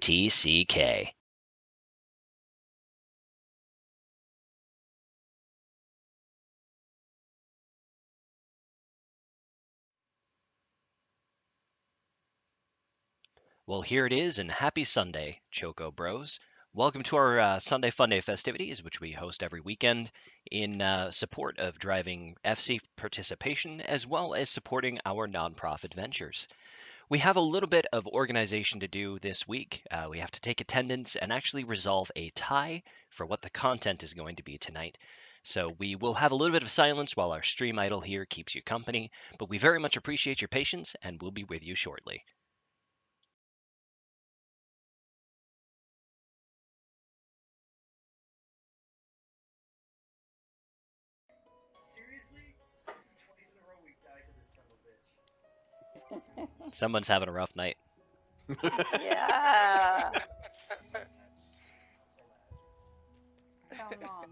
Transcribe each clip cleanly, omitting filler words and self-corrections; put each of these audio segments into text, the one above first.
TCK. Well, here it is, and happy Sunday, Choco Bros. Welcome to our Sunday Funday festivities, which we host every weekend in support of driving FC participation as well as supporting our nonprofit ventures. We have a little bit of organization to do this week. We have to take attendance and actually resolve a tie for what the content is going to be tonight. So we will have a little bit of silence while our stream idol here keeps you company, but we very much appreciate your patience and we'll be with you shortly. Someone's having a rough night. Yeah. Come on.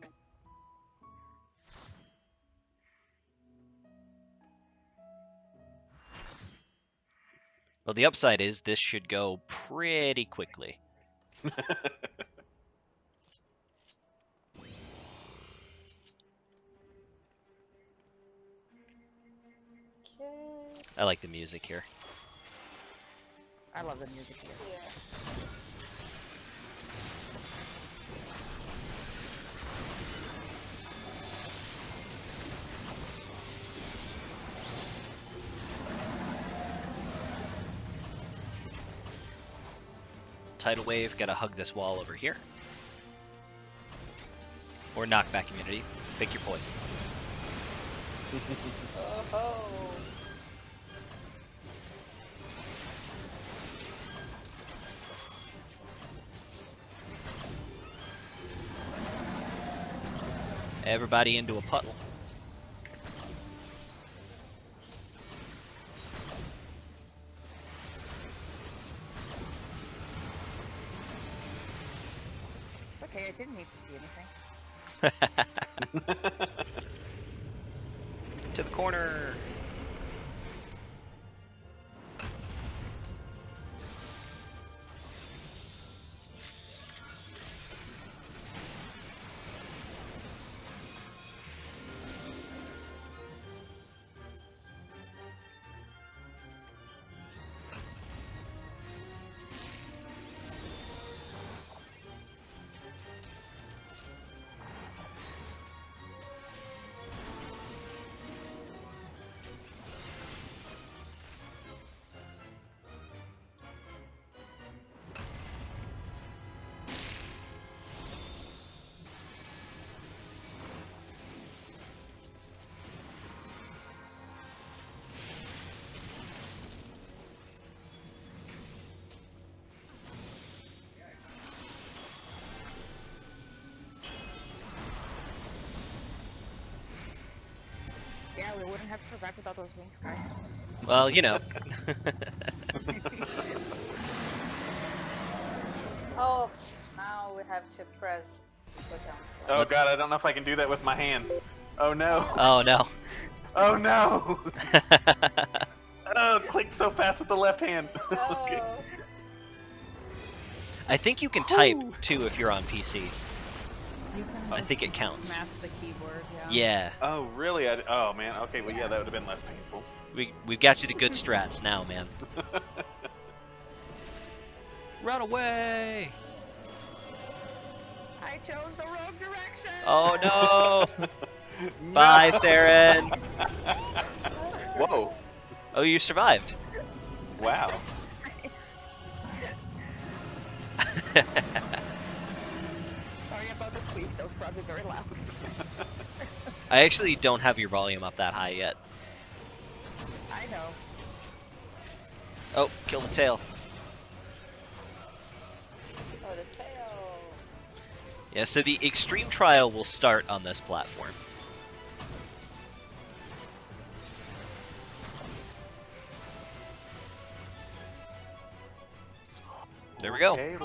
Well, the upside is this should go pretty quickly. Okay. I like the music here. I love the music here. Yeah. Tidal wave, gotta hug this wall over here. Or knockback immunity. Pick your poison. Oh. Everybody into a puddle. It's okay, I didn't need to see anything. To the corner. Yeah, we wouldn't have survived without those wings, guys. Well, you know. Oh, now we have to press button. Oh god, I don't know if I can do that with my hand. Oh no. Oh no. Oh no. Oh, click so fast with the left hand. Okay. Oh. I think you can type too if you're on PC. You can I think it counts. Smash the keyboard, yeah. Yeah. Oh really? Oh man. Okay, well yeah, that would have been less painful. We've got you the good strats now, man. Run away! I chose the wrong direction! Oh no! No. Bye, Seren! Whoa. Oh, you survived. Wow. Sorry about the squeak, that was probably very loud. I actually don't have your volume up that high yet. I know. Oh, kill the tail. Oh, the tail. Yeah, so the extreme trial will start on this platform. There we go. Okay,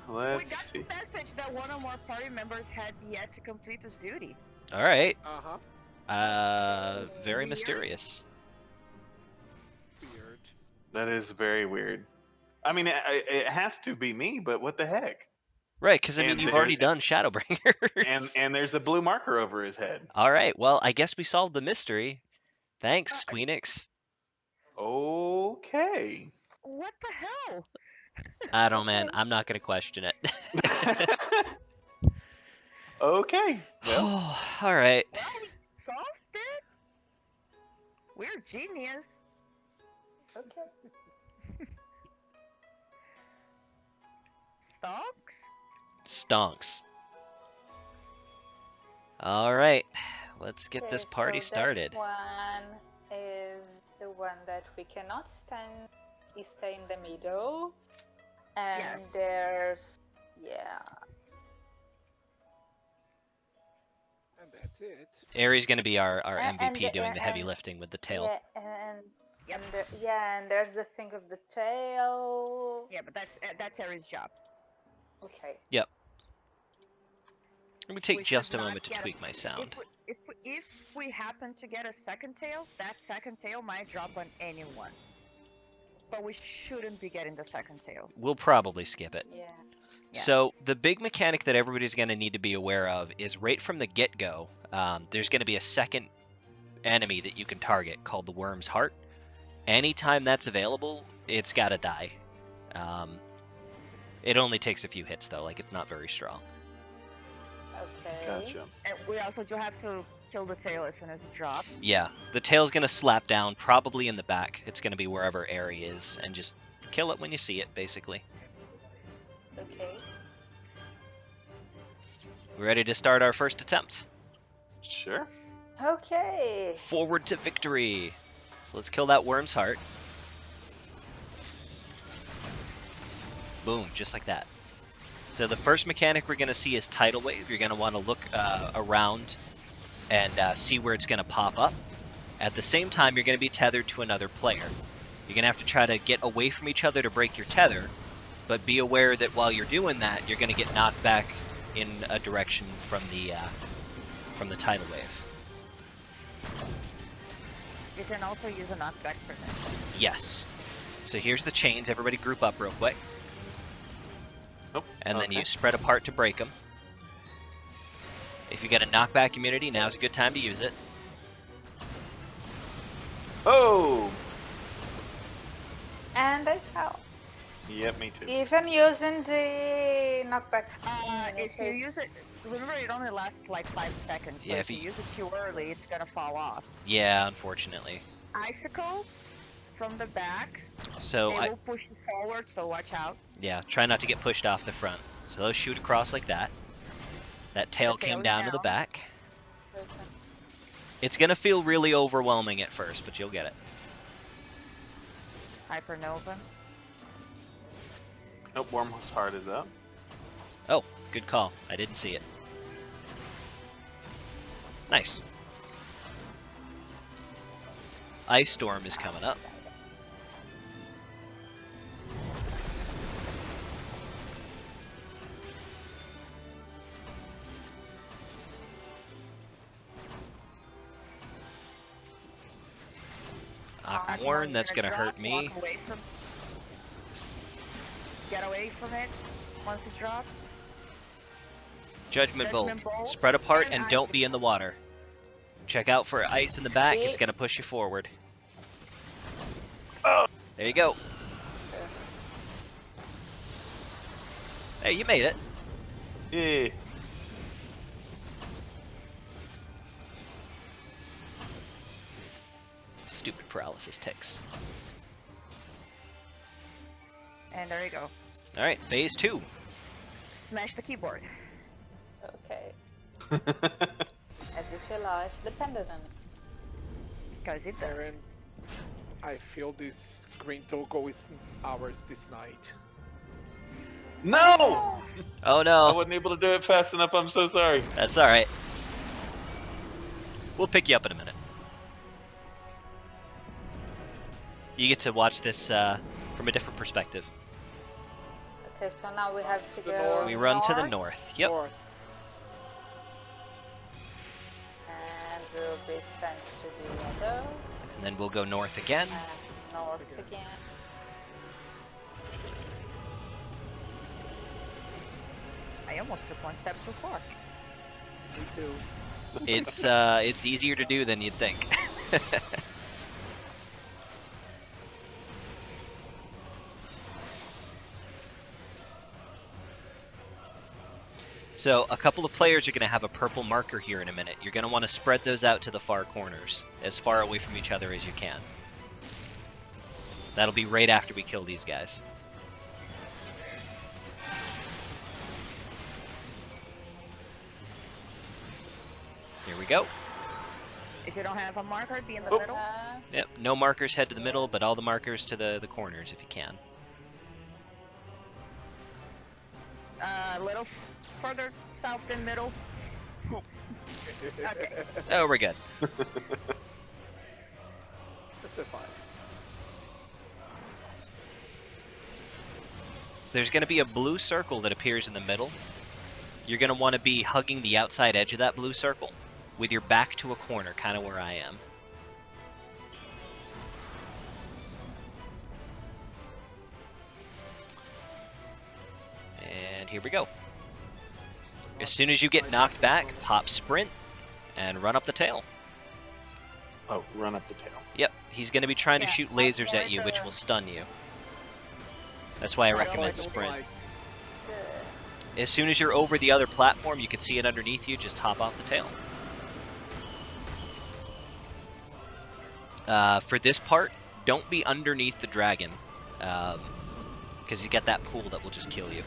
We let's got see. the message that one or more party members had yet to complete this duty. All right. Uh-huh. Very Weird. mysterious. Weird. That is very weird. I mean, it has to be me, but what the heck? Right, because I mean, And you've there- already done Shadowbringers. And there's a blue marker over his head. All right, well, I guess we solved the mystery. Thanks, Queenix. Okay. What the hell? I don't, man. I'm not gonna question it. Okay. Well, All right. Well, we solved it. We're genius. Okay. Stonks? Stonks. All right, let's get this Okay, party so started. That one is the one that we cannot stand. Stay in the middle, and Yes. there's And that's it. Aries gonna be our And- MVP and- doing the heavy and- lifting with the tail. yeah, and there's the thing of the tail. Yeah, but that's Aries' job. Okay. Let me take We just should a not moment to get tweak my sound. If we happen to get a second tail, that second tail might drop on anyone. But we shouldn't be getting the second tail. We'll probably skip it. Yeah. Yeah. So the big mechanic that everybody's going to need to be aware of is right from the get-go, there's going to be a second enemy that you can target called the Worm's Heart. Anytime that's available, it's got to die. It only takes a few hits, though. Like, it's not very strong. Okay. gotcha. And we also do have to kill the tail as soon as it drops. Yeah, the tail's going to slap down, probably in the back. It's going to be wherever Aerie is, and just kill it when you see it, basically. Okay. We ready to start our first attempt? Sure. Okay. Forward to victory! So let's kill that Worm's Heart. Boom, just like that. So the first mechanic we're going to see is Tidal Wave. You're going to want to look around and see where it's going to pop up. At the same time, you're going to be tethered to another player. You're going to have to try to get away from each other to break your tether, but be aware that while you're doing that, you're going to get knocked back in a direction from the Tidal Wave. You can also use a knockback for that. Yes. So here's the chains. Everybody group up real quick. Nope. And then okay. you spread apart to break them. If you get a knockback immunity, now's a good time to use it. Oh! And I fell. Yep, me too. Even using the knockback. If you use it, remember it only lasts like 5 seconds. So Yeah, if you use it too early, it's gonna fall off. Yeah, unfortunately. Icicles from the back. So They will push you forward, so watch out. yeah, try not to get pushed off the front. So those shoot across like that. That tail The tail came is down to the down. back. It's gonna feel really overwhelming at first, but you'll get it. Hypernova. Nope, Worm's Heart is up. Oh, good call. I didn't see it. Nice. Ice Storm is coming up. Aquamarine, that's gonna hurt me. Get away from it once it drops. Judgment Bolt. Judgment Bolt Spread apart and and don't be in the water. Check out for ice in the back. It's See? gonna push you forward. Oh. There you go. Hey, you made it. Yeah. Stupid paralysis ticks. And there you go. All right, phase 2. Smash the keyboard. Okay. As if your life depended on it. Because it does. Aaron, I feel this green toggle is ours this night. No! Oh I no, wasn't able to do it fast enough. I'm so sorry. that's all right. We'll pick you up in a minute. You get to watch this from a different perspective. Okay, so now we have to The go north. We run to the north. Yep. North. And we'll be sent to the other. And then we'll go north again. And north again. I almost took one step too far. Me too. It's easier to do than you'd think. So a couple of players are going to have a purple marker here in a minute. You're going to want to spread those out to the far corners, as far away from each other as you can. That'll be right after we kill these guys. Here we go. If you don't have a marker, be in the Oh. middle. Yep, no markers head to the middle, but all the markers to the corners if you can. A little further south than middle. Okay. Oh, we're good. I survived. There's going to be a blue circle that appears in the middle. You're going to want to be hugging the outside edge of that blue circle with your back to a corner, kind of where I am. And here we go. As soon as you get knocked back, pop sprint and run up the tail. Oh, run up the tail. Yep, he's going to be trying to Yeah, shoot up lasers at for you, which the- will stun you. That's why I recommend don't sprint. like- As soon as you're over the other platform, you can see it underneath you, just hop off the tail. For this part, don't be underneath the dragon, because you get that pool that will just kill you.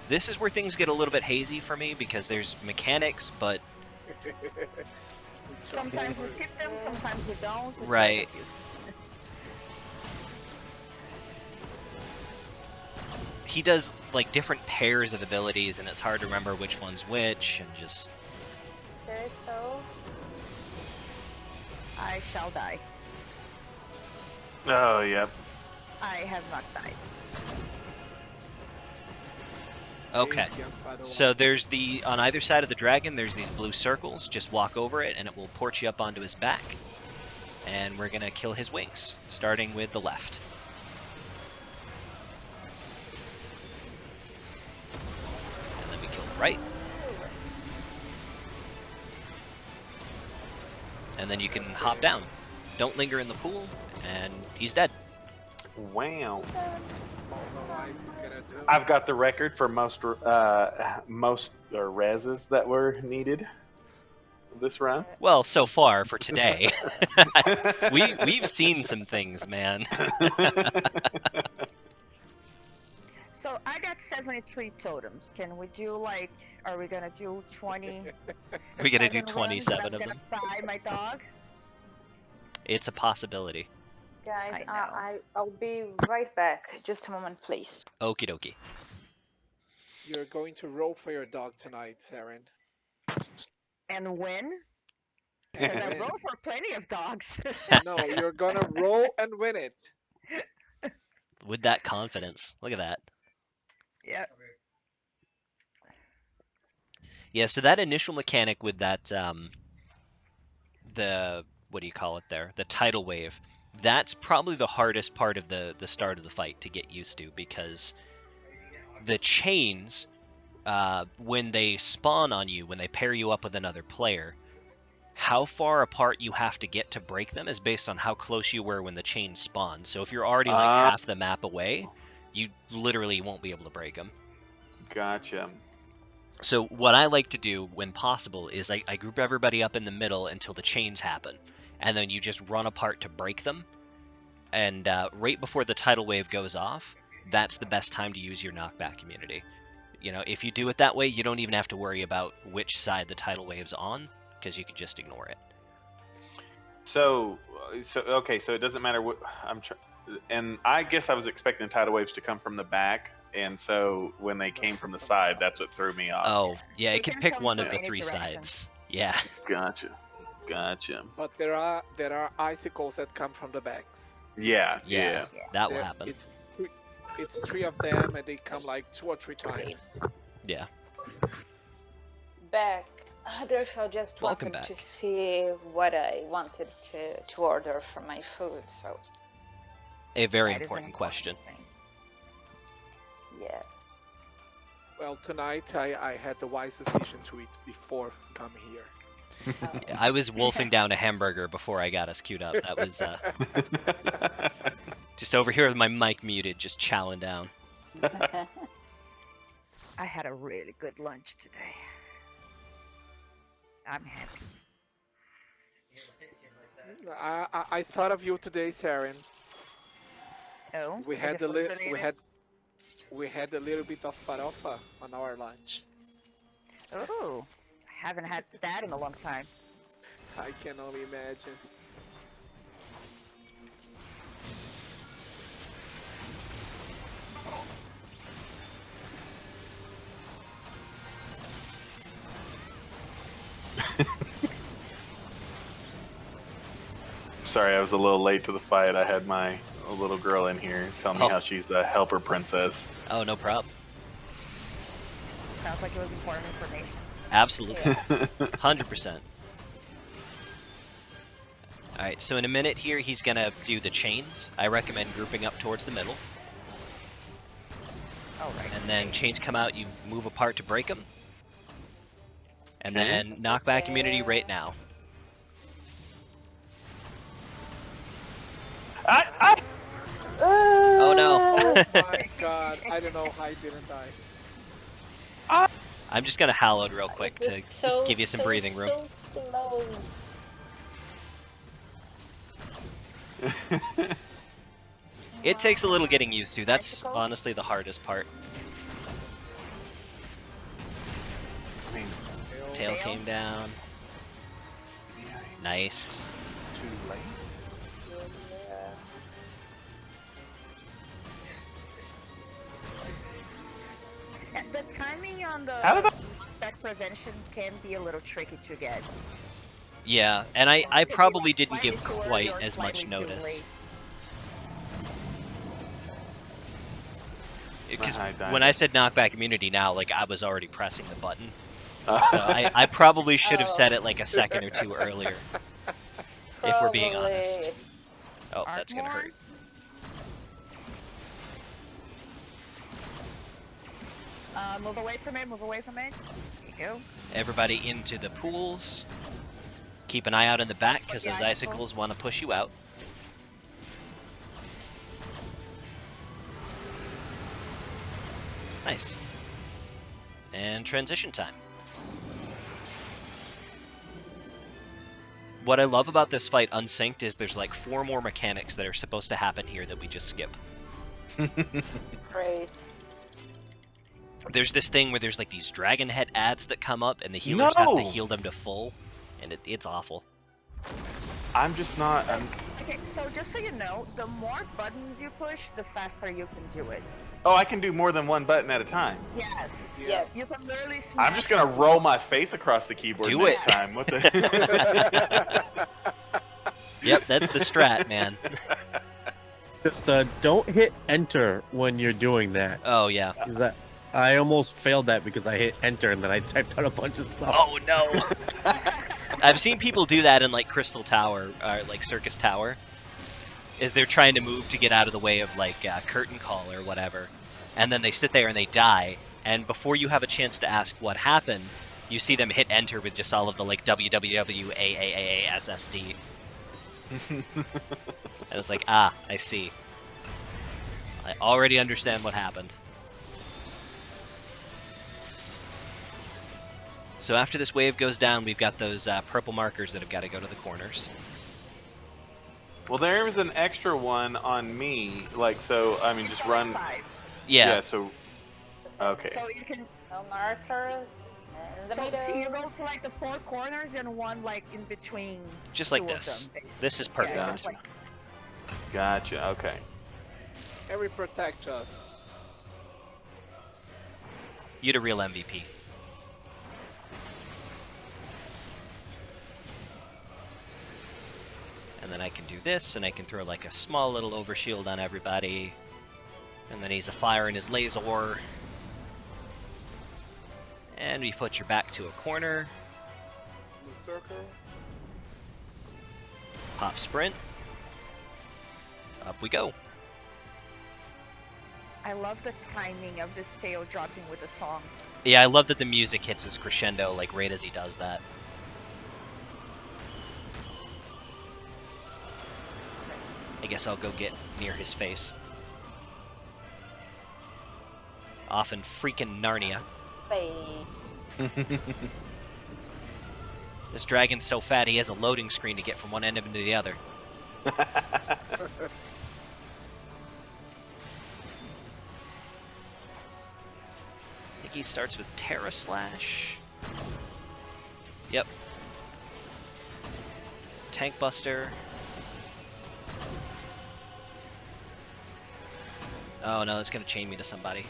This is where things get a little bit hazy for me, because there's mechanics, but Sometimes we skip them, sometimes we don't. It's very Right. confusing. he does like different pairs of abilities, and it's hard to remember which one's which, and just... Okay, so I shall die. Oh, yep. I have not died. Okay. Yeah, by the way. So there's on either side of the dragon, there's these blue circles. Just walk over it and it will port you up onto his back. And we're gonna kill his wings, starting with the left. And then we kill the right. And then you can hop down. Don't linger in the pool, and he's dead. Wow. What is he gonna do? I've got the record for most reses that were needed this run. Well, so far for today. We've seen some things, man. So I got 73 totems. Can we do like, are we gonna do 20? We gotta do 7 runs 27 and of I'm them. gonna buy my dog? It's a possibility. guys, I know. I'll be right back. Just a moment, please. Okie dokie. You're going to roll for your dog tonight, Seren. And win? Because I roll for plenty of dogs. No, you're gonna roll and win it. With that confidence. Look at that. Yeah. Yeah, so that initial mechanic with that, what do you call it there? The tidal wave. That's probably the hardest part of the start of the fight to get used to, because the chains, when they spawn on you, when they pair you up with another player, how far apart you have to get to break them is based on how close you were when the chain spawned. So if you're already like half the map away, you literally won't be able to break them. Gotcha. So what I like to do when possible is I group everybody up in the middle until the chains happen, and then you just run apart to break them. And right before the tidal wave goes off, that's the best time to use your knockback immunity. You know, if you do it that way, you don't even have to worry about which side the tidal wave's on, because you can just ignore it. So okay, so it doesn't matter what and I guess I was expecting tidal waves to come from the back, and so when they came from the side, that's what threw me off. Oh, yeah, They it can can pick come one from of the any 3 direction. sides. Yeah. Gotcha. But there are icicles that come from the backs. Yeah. Yeah. That will There- happen. It's three of them, and they come like 2 or 3 times. Yeah. Back. Others are just Welcome welcome to back. see what I wanted to order for my food. So A very That is an important question. thing. Yes. Well, tonight I had the wise decision to eat before coming here. I was wolfing down a hamburger before I got us queued up. That was just over here with my mic muted, just chowing down. I had a really good lunch today. I'm happy. I thought of you today, Saren. Oh, We is had it a food little related? we had a little bit of farofa on our lunch. Oh, I haven't had that in a long time. I can only imagine. Sorry, I was a little late to the fight. I had my little girl in here telling me Oh. how she's a helper princess. Oh, no problem. Sounds like it was important information. Absolutely. Yeah. 100%. Alright, so in a minute here, he's going to do the chains. I recommend grouping up towards the middle. All right. And then chains come out, you move apart to break them. And Okay. then knockback immunity right now. Oh no. Oh my god, I don't know how I didn't die. I'm just going to hallowed real quick to It was so, give you some so, breathing room. So slow. It takes a little getting used to. That's Bicycle? honestly the hardest part. I mean, Tail Tail? came down. Nice. too late. Yeah. And the timing on the How did I- back prevention can be a little tricky to get. Yeah, and I It could be, probably like, didn't give slightly too early quite or as much slightly too notice. late. Because I died. when I said knockback immunity now, like I was already pressing the button. So Uh, I probably should have said Oh. it like a second or two earlier. If we're being honest. Oh, that's gonna hurt. Move away from it, move away from it. There you go. Everybody into the pools. Keep an eye out in the back because The those icicle. icicles want to push you out. Nice. And transition time. What I love about this fight unsynced is there's like 4 more mechanics that are supposed to happen here that we just skip. Great. There's this thing where there's like these dragon head ads that come up and the healers have to No! heal them to full, and it's awful. I'm just not. Okay, so just so you know, the more buttons you push, the faster you can do it. Oh, I can do more than one button at a time. Yes. Yeah. Yes. You can literally smash. I'm just gonna roll my face across the keyboard Do next it. time. What the? Yep, that's the strat, man. Just don't hit enter when you're doing that. Oh yeah. 'Cause I almost failed that because I hit enter and then I typed out a bunch of stuff. Oh no. I've seen people do that in like Crystal Tower or like Circus Tower. Is they're trying to move to get out of the way of like curtain call or whatever, and then they sit there and they die. And before you have a chance to ask what happened, you see them hit enter with just all of the like WWWAAASSD. And it's like, ah, I see. I already understand what happened. So after this wave goes down, we've got those purple markers that have got to go to the corners. Well, there is an extra one on me. Like, so I mean, It's just always run. 5. Yeah, So. Okay. So you can. No markers. In the So middle. see, you go to like the 4 corners and one like in between. just like 2 of this. them, basically. This is perfect. Yeah, just like Gotcha. Okay. Harry, protect us. You're the real MVP. And then I can do this, and I can throw like a small little overshield on everybody. And then he's a fire in his laser. And we put your back to a corner. Blue circle. Pop sprint. Up we go. I love the timing of this tail dropping with the song. Yeah, I love that the music hits his crescendo like right as he does that. I guess I'll go get near his face. Off in freaking Narnia. Bye. This dragon's so fat he has a loading screen to get from one end of him to the other. I think he starts with Terra Slash. Yep. Tank Buster. Oh no, it's gonna chain me to somebody.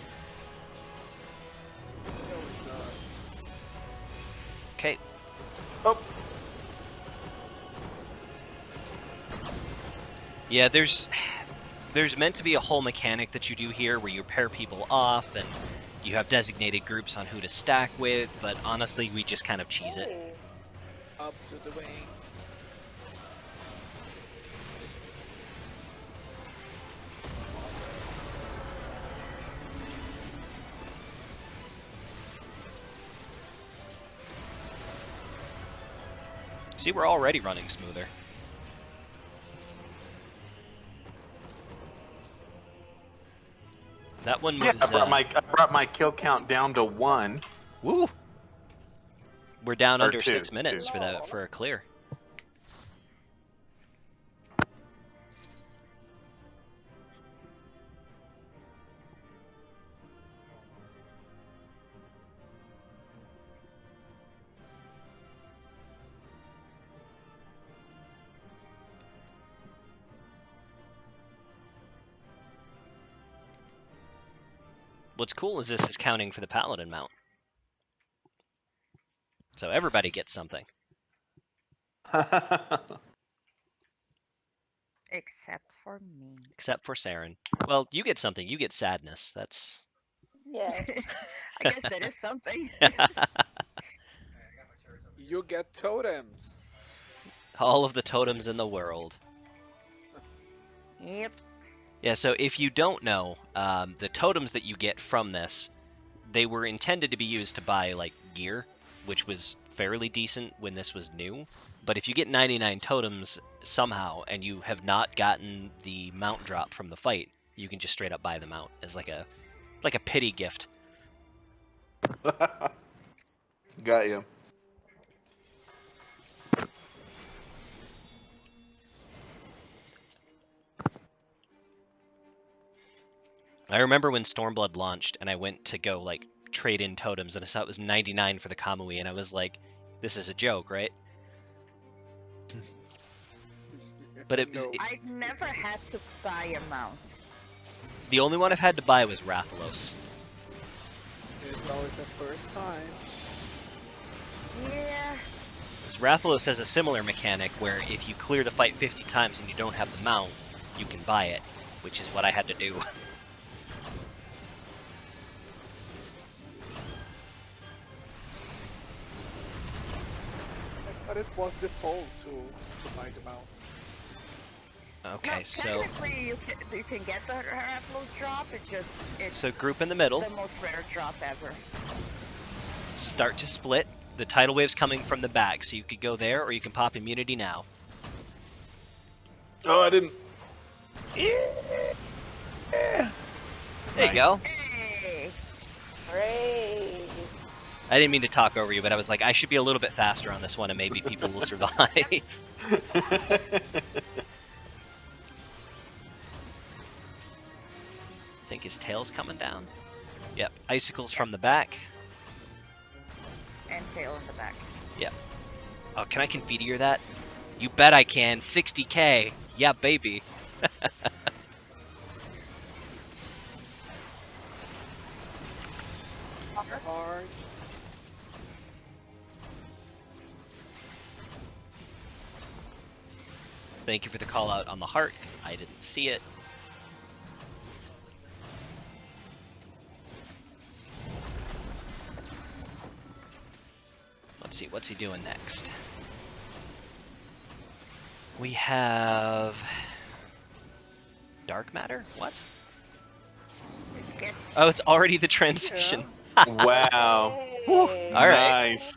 Okay. Oh. Yeah, there's meant to be a whole mechanic that you do here where you pair people off and you have designated groups on who to stack with, but honestly, we just kind of cheese it. Hey. Up to the wings. See, we're already running smoother. That one was. Yeah, I brought my kill count down to 1. Woo! We're down Or under 2, 6 minutes 2. for a clear. What's cool is this is counting for the Paladin mount. So everybody gets something. Except for me. Except for Seren. Well, you get something. You get sadness. That's... Yes. I guess that is something. You get totems. All of the totems in the world. Yep. Yeah, so if you don't know, the totems that you get from this, they were intended to be used to buy, like, gear, which was fairly decent when this was new. But if you get 99 totems somehow, and you have not gotten the mount drop from the fight, you can just straight up buy the mount as like a pity gift. Got you. I remember when Stormblood launched, and I went to go, like, trade in totems, and I saw it was 99 for the Kamui, and I was like, this is a joke, right? But it was... No. I've never had to buy a mount. The only one I've had to buy was Rathalos. It's always the first time. Yeah. Because Rathalos has a similar mechanic where if you clear the fight 50 times and you don't have the mount, you can buy it, which is what I had to do. But it was default to buy the mount. Okay, No, so technically you can get the Rathalos drop. It's so group in the middle, the most rare drop ever. start to split. The tidal wave's coming from the back, so you could go there or you can pop immunity now. Oh, I didn't. There you go. Hey. Hooray! I didn't mean to talk over you, but I was like, I should be a little bit faster on this one and maybe people will survive. I think his tail's coming down. Yep, icicles from the back. And tail in the back. Oh, can I confeteer that? You bet I can. 60k. Yeah, baby. Hard. Thank you for the call out on the heart, because I didn't see it. Let's see, what's he doing next? We have... Dark Matter? What? He's Get Oh, it's already the transition. Wow. Yay. All right. Nice.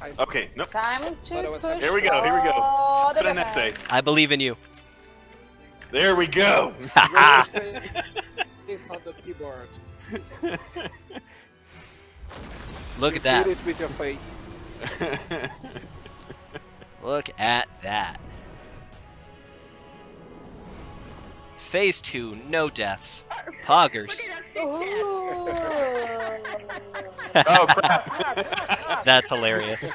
I Okay, nope. Time But I to was push having Here we go, here we go. all the Put an essay. buttons. I believe in you. There we go. With your face on the keyboard. Look You at that. did it with your face. Look at that. Phase 2, no deaths. Look Poggers. at that sit chat. Ooh. Oh crap! That's hilarious.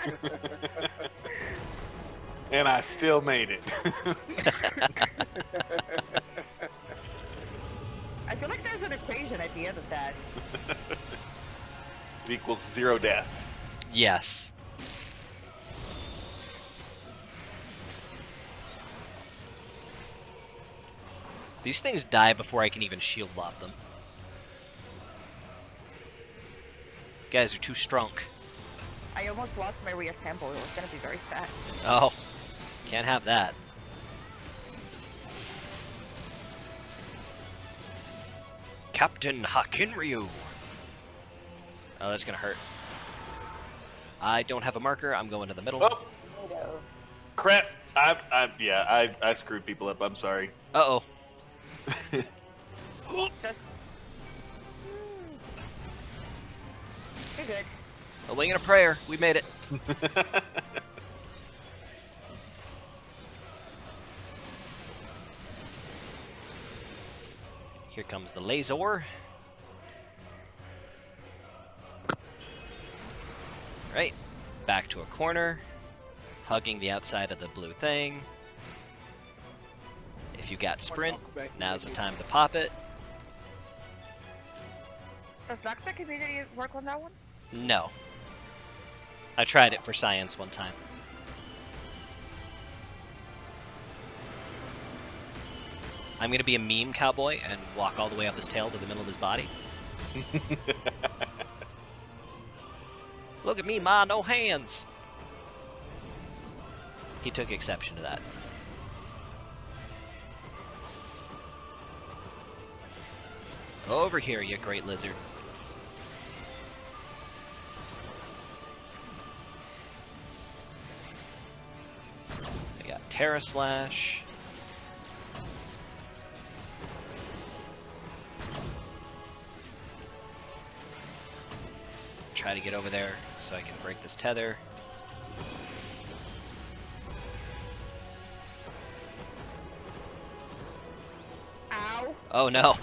And I still made it. I feel like there's an equation at the end of that. It equals 0 death. Yes. These things die before I can even shield lob them. You guys are too strong. I almost lost my reassemble. It was gonna be very sad. Oh, can't have that. Captain Hakinryu. Oh, that's gonna hurt. I don't have a marker. I'm going to the middle. Oh No. crap! I screwed people up. I'm sorry. Uh-oh. Just. You're good. A wing and a prayer. We made it. Here comes the laser. Right. Back to a corner. Hugging the outside of the blue thing. If you got sprint, now's the time to pop it. Does knockback immediately work on that one? No. I tried it for science one time. I'm gonna be a meme cowboy and walk all the way up his tail to the middle of his body. Look at me, ma, no hands! He took exception to that. Over here, you great lizard. I got Terra Slash. Try to get over there so I can break this tether. Ow! Oh no.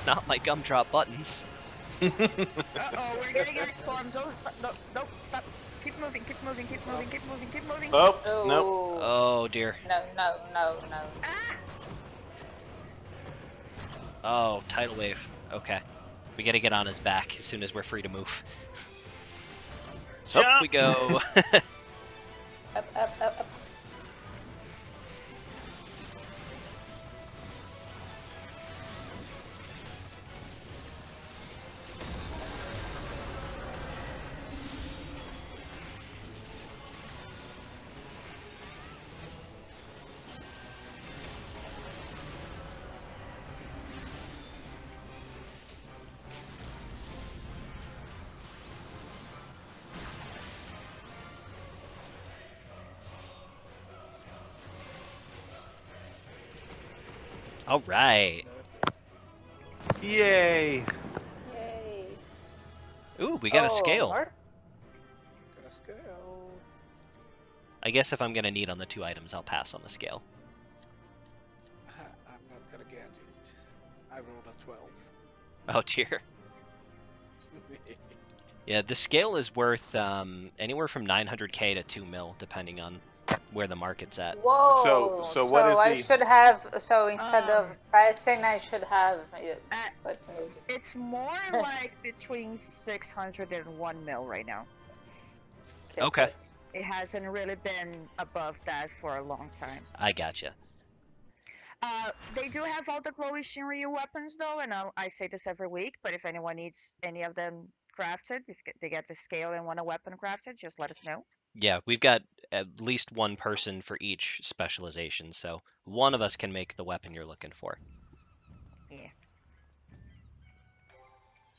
Not my gumdrop buttons. Uh-oh, we're getting a storm. Don't, no, stop. Keep moving, keep moving, keep moving, keep moving, keep moving. Oh Oh. nope. Oh dear. No, no, no, no. Ah! Oh, tidal wave. Okay. We gotta get on his back as soon as we're free to move. Up we go. Up, up, up, up. All right. Yay! Yay. Ooh, we got a scale. North? Got a scale. I guess if I'm gonna need on the 2 items, I'll pass on the scale. I'm not gonna get it. I rolled a 12. Oh dear. Yeah, the scale is worth anywhere from 900k to 2 mil, depending on where the market's at. Whoa. So what is I the- should have. So instead of pricing, I should have. But It's more like between 600 and 1 mil right now. Okay, It hasn't really been above that for a long time. I gotcha. They do have all the glowy Shinryu weapons though, and I say this every week, but if anyone needs any of them crafted, if they get the scale and want a weapon crafted, just let us know. Yeah, we've got at least one person for each specialization, so one of us can make the weapon you're looking for. Yeah.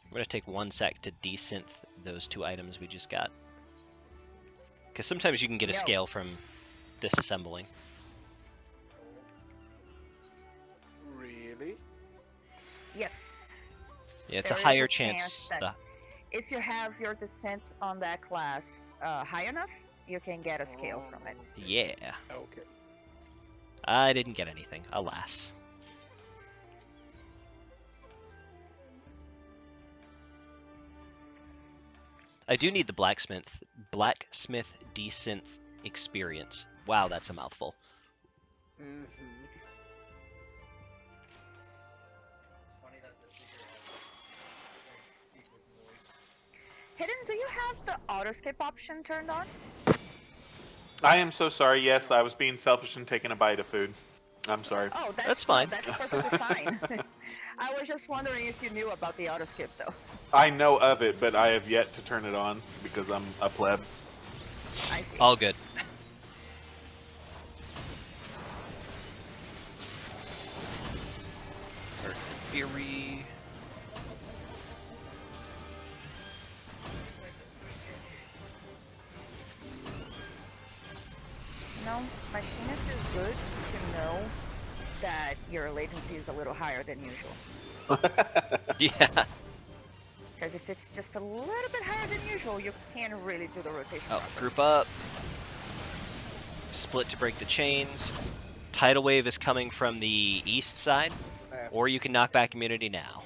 I'm gonna take 1 sec to desynth those 2 items we just got. Because sometimes you can get a No. scale from disassembling. Really? Yes. Yeah, it's There a is higher a chance chance. that- If you have your descent on that class high enough, you can get a scale from it. Yeah. Okay. I didn't get anything, alas. I do need the blacksmith desynth experience. Wow, that's a mouthful. Mm-hmm. Hidden, do you have the auto skip option turned on? I am so sorry. Yes, I was being selfish and taking a bite of food. I'm sorry. Oh, That's fine. That's perfectly fine. I was just wondering if you knew about the auto skip, though. I know of it, but I have yet to turn it on because I'm a pleb. I see. All good. Earth Fury. No, machinist is good to know that your latency is a little higher than usual. Yeah. Because if it's just a little bit higher than usual, you can't really do the rotation. Oh, properly. group up. Split to break the chains. Tidal wave is coming from the east side, or you can knock back immunity now.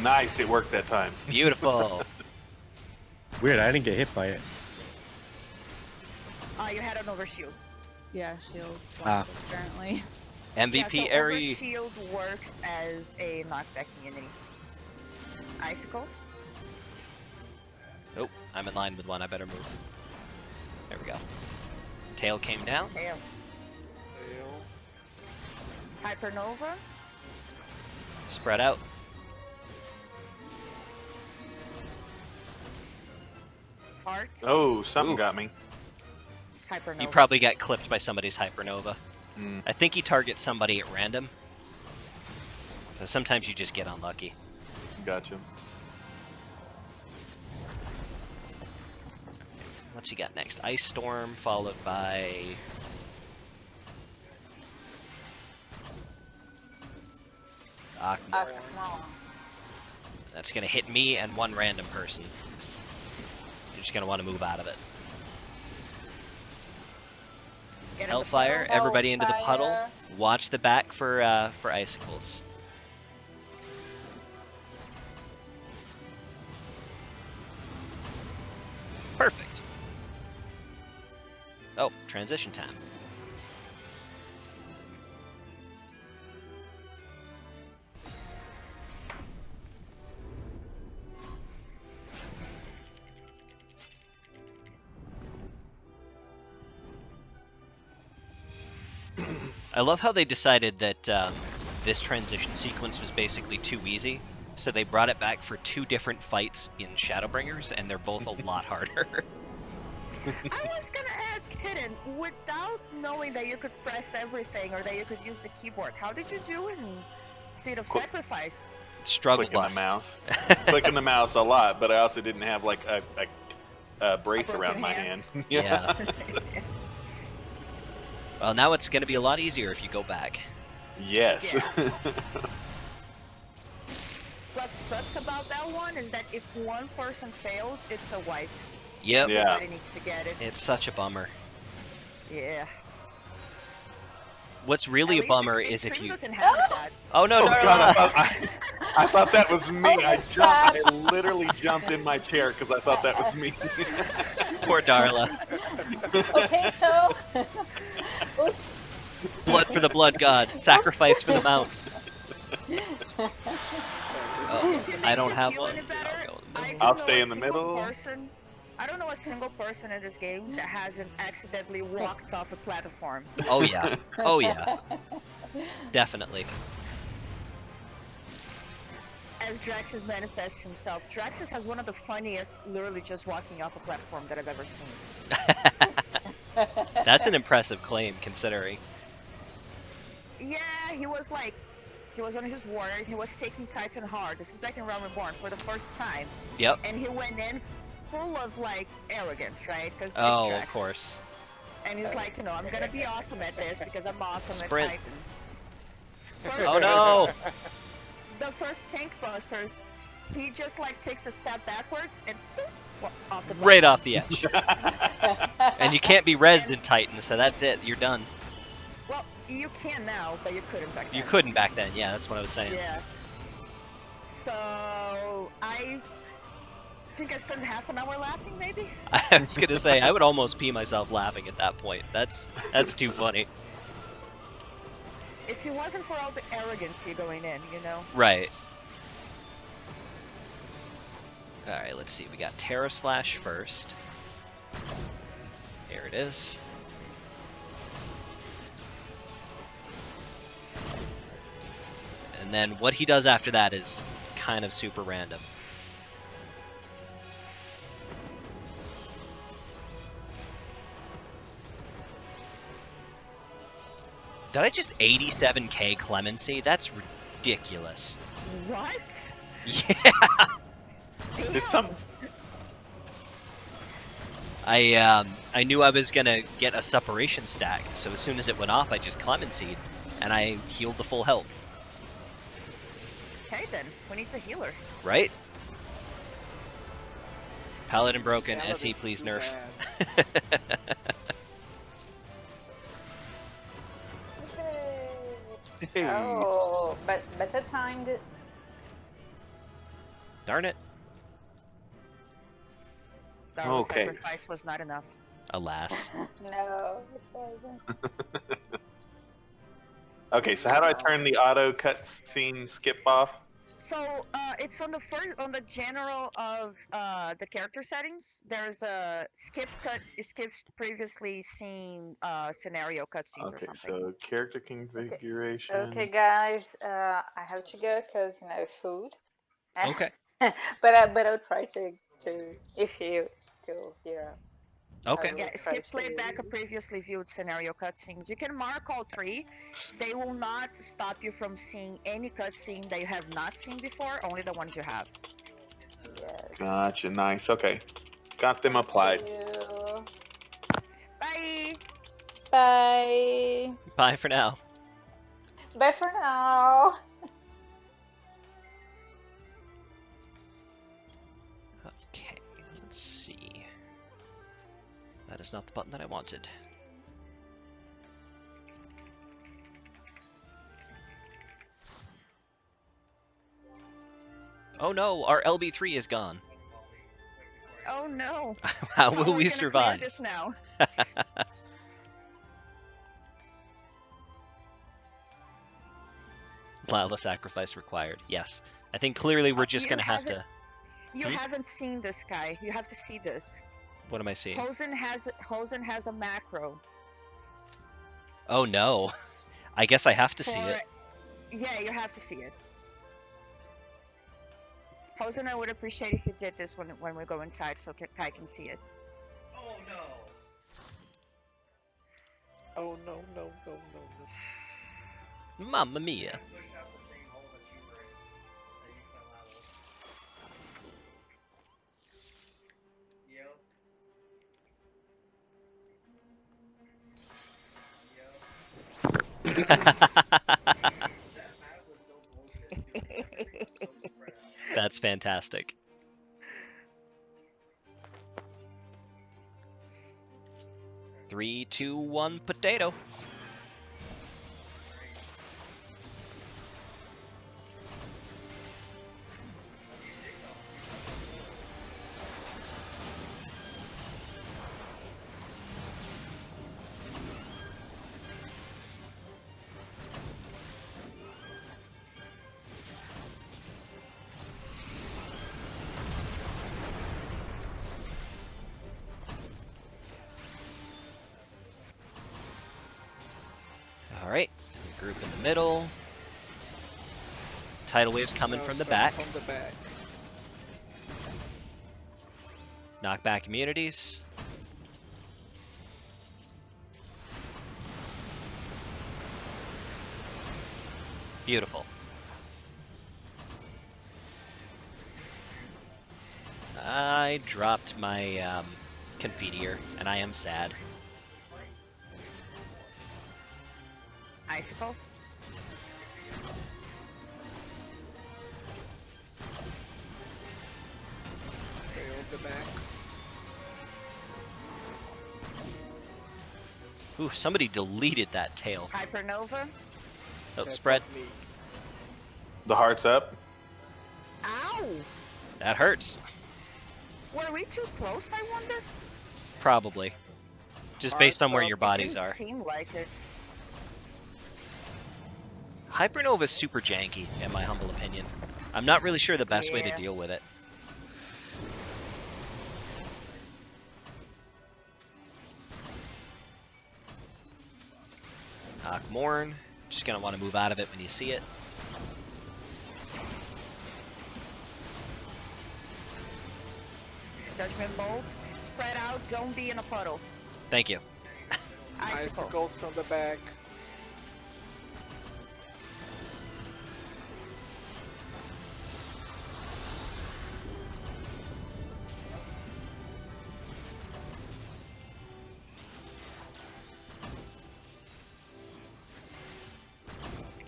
Nice, it worked that time. Beautiful. Weird, I didn't get hit by it. You had an overshield. Yeah, shield. Ah. Apparently. MVP yeah, so Airy. overshield works as a knockback immunity. Icicles? Oh, I'm in line with one. I better move. There we go. Tail came down. Tail. Hypernova? Spread out. Heart? Oh, something Oof. got me. Hypernova. You probably got clipped by somebody's hypernova. Mm. I think he targets somebody at random. So sometimes you just get unlucky. Gotcha. What's he got next? Ice Storm, followed by... Akmor. That's gonna hit me and one random person. You're just gonna want to move out of it. Get in the Hellfire, puddle. everybody into the puddle. Hellfire. Watch the back for icicles. Perfect. Oh, transition time. I love how they decided that this transition sequence was basically too easy, so they brought it back for 2 different fights in Shadowbringers, and they're both a lot harder. I was gonna ask Hidden, without knowing that you could press everything or that you could use the keyboard, how did you do in Seed of Click. Sacrifice? Struggle Clicking the bus. mouse. Clicking the mouse a lot, but I also didn't have like a brace A around broken my hand. hand. Yeah. Well, now it's going to be a lot easier if you go back. Yes. Yeah. What sucks about that one is that if one person fails, it's a wipe. Yep. Yeah. Everybody needs to get it. It's such a bummer. Yeah. What's really At a least bummer Extreme is if you... doesn't have that. Oh, no, Oh no, god, no. I thought that was me. Oh, I crap. jumped. I literally jumped in my chair because I thought that was me. Poor Darla. Okay, so. Oops. Blood for the blood god. Sacrifice for the mount. Oh, If it I makes don't you have feel one. any better, I'll go in the I middle. don't I'll know stay a in the single middle. Person, I don't know a single person in this game that hasn't accidentally walked off a platform. Oh, yeah. Oh, yeah. Definitely. as Draxus manifests himself. Draxus has one of the funniest, literally just walking off a platform that I've ever seen. That's an impressive claim, considering. Yeah, he was on his word. He was taking Titan hard. This is back in Realm Reborn for the first time. Yep. And he went in full of like arrogance, right? Because Oh, of course. And he's like, I'm gonna be awesome at this because I'm awesome Sprint. at Titan. Oh no! The first tank busters, he just like takes a step backwards and boop, off the Right off the edge. And you can't be rezzed in Titan, so that's it. You're done. Well, you can now, but you couldn't back then. You couldn't back then. Yeah, that's what I was saying. Yeah. So I think I spent half an hour laughing, maybe. I was gonna say I would almost pee myself laughing at that point. That's too funny. If it wasn't for all the arrogancy going in, Right. All right. Let's see. We got Terra Slash first. There it is. And then what he does after that is kind of super random. Did I just 87k clemency? That's ridiculous. What? Yeah. Did some? I knew I was gonna get a separation stack, so as soon as it went off, I just clemencied, and I healed the full health. Okay then, we need a healer. Right? Paladin broken. Paladin SE please too nerf. Okay. Oh, but better timed. Darn it. That Okay. sacrifice was not enough. Alas. No, it wasn't. Okay, so how do I turn the auto cutscene skip off? So it's on the general of the character settings. There's a skip cut. It skips previously seen scenario cutscenes or Okay, something. so character configuration. Okay, guys, I have to go because food. Okay. but I'll try to if you still here. Okay. Yeah, skip playback of previously viewed scenario cutscenes. You can mark all 3. They will not stop you from seeing any cutscene that you have not seen before, only the ones you have. Yes. Gotcha, nice. Okay, got them applied. Thank you. Bye! Bye. Bye for now. Bye for now. Okay, let's see. That is not the button that I wanted. Oh no, our LB3 is gone. Oh no! How How will are we gonna survive? clear this now? Lila sacrifice required. Yes. I think clearly we're just You gonna have to. haven't- You haven't seen this guy. You have to see this. What am I seeing? Hosen has a macro. Oh no. I guess I have to see it. Yeah, you have to see it. Hosen, I would appreciate if you did this when we go inside so Kai can see it. Oh no, no, no, no, no. Mamma mia. That's fantastic. Three, two, one, potato. All right, group in the middle. Tidal wave's coming from the back. From the back. Knockback immunities. Beautiful. I dropped my Confiteor, and I am sad. Icicles. Trail the back. Ooh, somebody deleted that tail. Hypernova. Oh, That spread. was me. The heart's up. Ow! That hurts. Were we too close, I wonder? Probably. Just based on where Hearts your up. bodies Didn't are. seem like it. Hypernova is super janky, in my humble opinion. I'm not really sure the best way to Yeah. deal with it. Morn. Just gonna want to move out of it when you see it. Judgment Bolt. Spread out, don't be in a puddle. Thank you. Icicle. Icicles from the back.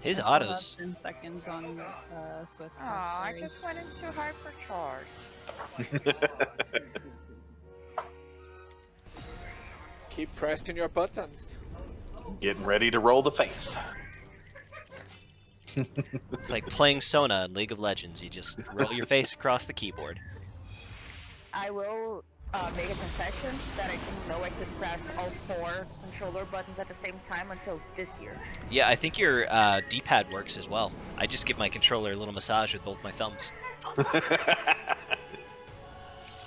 His I still have autos. 10 seconds on Swift. Aw, I Sorry. just went into hypercharge. Keep pressing your buttons. Getting ready to roll the face. It's like playing Sona in League of Legends. You just roll your face across the keyboard. I will make a confession that I didn't know I could press all 4 controller buttons at the same time until this year. Yeah, I think your D-pad works as well. I just give my controller a little massage with both my thumbs.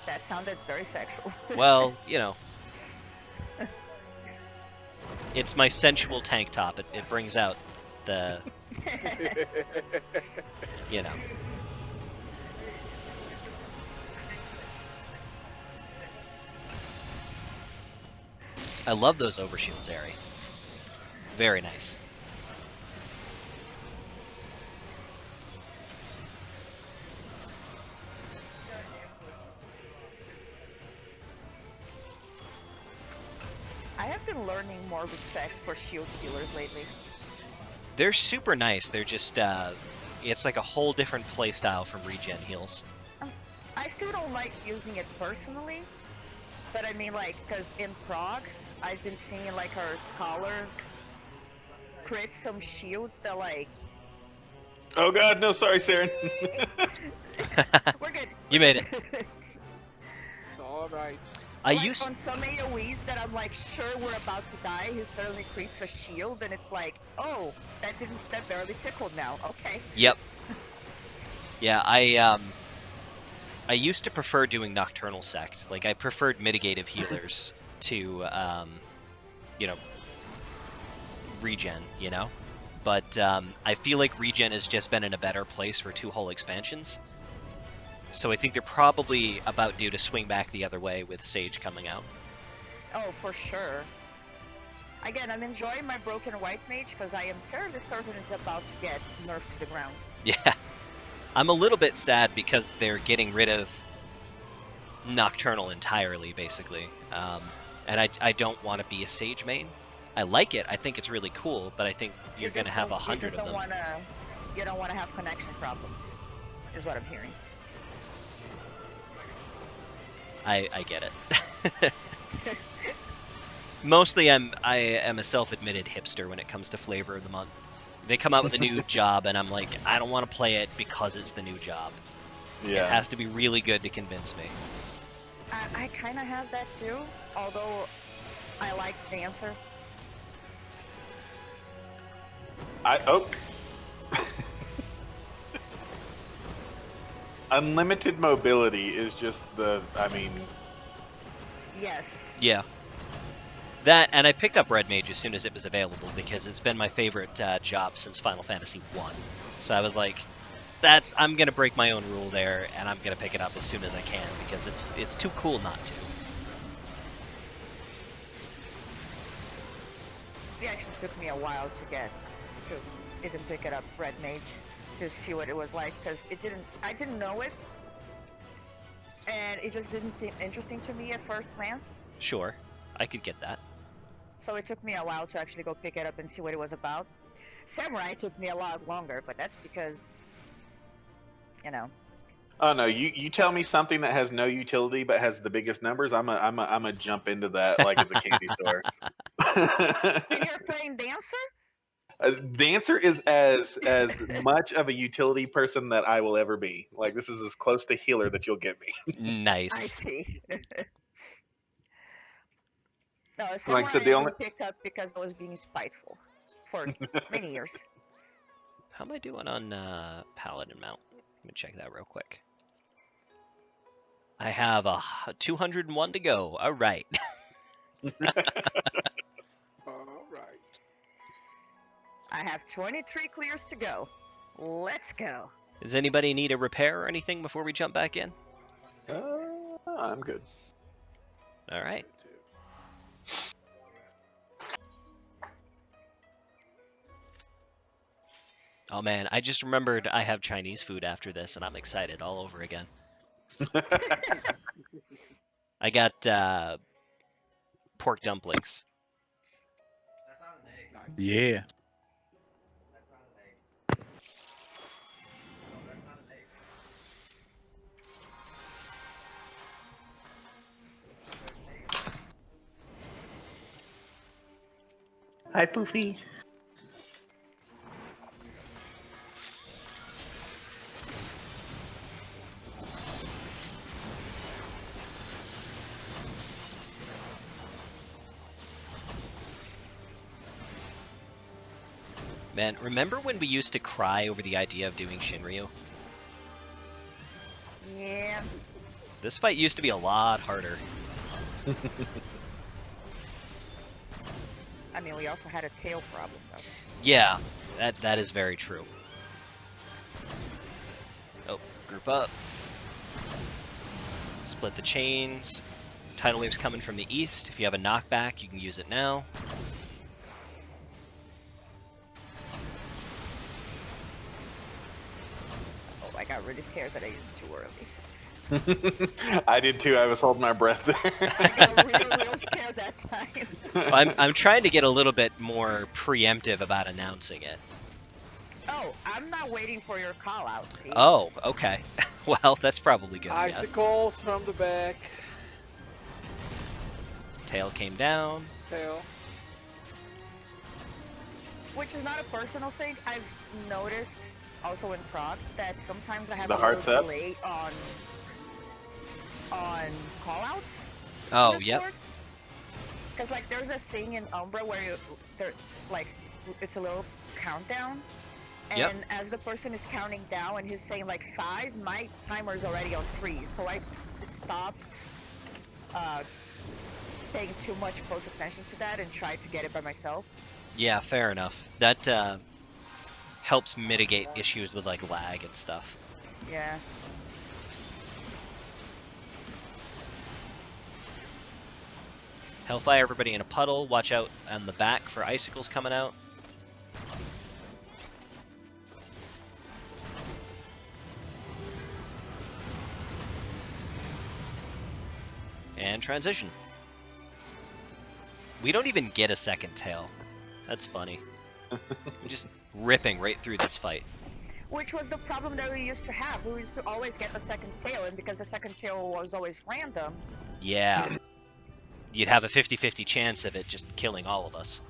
That sounded very sexual. Well, you know. It's my sensual tank top. It brings out the, you know. I love those overshields, Ari. Very nice. I have been learning more respect for shield healers lately. They're super nice. They're just, it's like a whole different playstyle from regen heals. I still don't like using it personally, but I mean, like, because in Prague, I've been seeing, like, our Scholar crit some shields that, like... Oh god, no, sorry, Seren. We're good. You made it. It's alright. I Like, used on some AoEs that I'm like sure we're about to die, he suddenly creates a shield, and it's like, oh, that barely tickled now. Okay. Yep. Yeah, I used to prefer doing Nocturnal Sect. Like, I preferred mitigative healers to, you know, regen, you know? But I feel like regen has just been in a better place for 2 whole expansions. So I think they're probably about due to swing back the other way with Sage coming out. Oh, for sure. Again, I'm enjoying my Broken White Mage because I am fairly certain it's about to get nerfed to the ground. Yeah. I'm a little bit sad because they're getting rid of Nocturnal entirely, basically. And I don't want to be a Sage main. I like it. I think it's really cool, but I think you're going to have 100 of them. You don't want to have connection problems, is what I'm hearing. I get it. Mostly I am a self-admitted hipster when it comes to flavor of the month. They come out with a new job and I'm like, I don't want to play it because it's the new job. Yeah. It has to be really good to convince me. I kind of have that too, although I liked the answer. Unlimited mobility is just I mean... Yes. Yeah. That, and I picked up Red Mage as soon as it was available because it's been my favorite job since Final Fantasy 1. So I was like, I'm gonna break my own rule there, and I'm gonna pick it up as soon as I can because it's too cool not to. It actually took me a while to even pick it up, Red Mage, to see what it was like, because I didn't know it, and it just didn't seem interesting to me at first glance. Sure, I could get that. So it took me a while to actually go pick it up and see what it was about. Samurai took me a lot longer, but that's because, you know. Oh no, you tell me something that has no utility but has the biggest numbers, I'm a jump into that like it's a candy store. When you're playing Dancer? Dancer is as much of a utility person that I will ever be. Like this is as close to healer that you'll get me. I Nice. see. No, Like I Samurai said, I the actually only picked up because I was being spiteful for many years. How am I doing on Paladin mount? Let me check that real quick. I have 201 to go. All right. All right. I have 23 clears to go. Let's go. Does anybody need a repair or anything before we jump back in? I'm good. All right. Oh man, I just remembered I have Chinese food after this, and I'm excited all over again. I got pork dumplings. Yeah. Hi, Poofy. Man, remember when we used to cry over the idea of doing Shinryu? Yeah. This fight used to be a lot harder. I mean, we also had a tail problem, though. Yeah, that is very true. Oh, group up. Split the chains. Tidal wave's coming from the east. If you have a knockback, you can use it now. Oh, I got really scared that I used too early. I did too. I was holding my breath there. I got real scared that time. I'm trying to get a little bit more preemptive about announcing it. Oh, I'm not waiting for your call out, see? Oh, okay. Well, that's probably good. Yes. Icicles from the back. Tail came down. Tail. Which is not a personal thing. I've noticed also in Prague that sometimes I have The a heart's little up? delay on call-outs. Oh, yep. Because like there's a thing in Umbra where it's a little countdown, and Yep. as the person is counting down and he's saying like 5, my timer's already on 3, so I stopped paying too much close attention to that and tried to get it by myself. Yeah, fair enough. That helps mitigate issues with like lag and stuff. Yeah. Hellfire everybody in a puddle. Watch out on the back for icicles coming out. And transition. We don't even get a second tail. That's funny. We're just ripping right through this fight. Which was the problem that we used to have. We used to always get the second tail, and because the second tail was always random. Yeah. You'd have a 50-50 chance of it just killing all of us.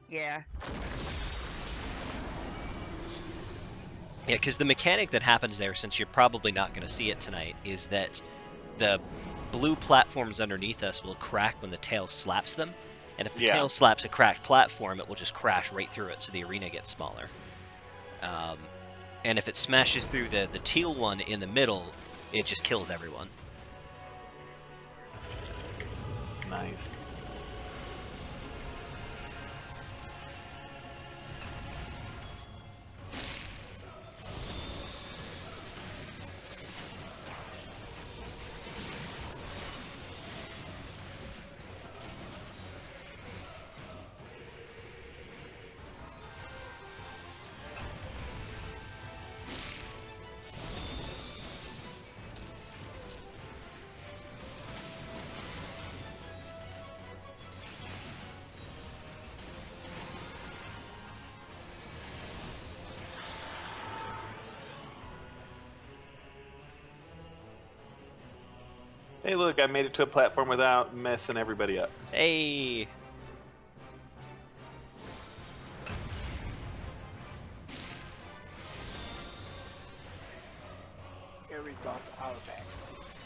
Yeah. Yeah, because the mechanic that happens there, since you're probably not going to see it tonight, is that the blue platforms underneath us will crack when the tail slaps them. And if the tail slaps a cracked platform, it will just crash right through it, so the arena gets smaller. And if it smashes through the teal one in the middle, it just kills everyone. Nice. Hey, look, I made it to a platform without messing everybody up. Hey. Here we got our backs.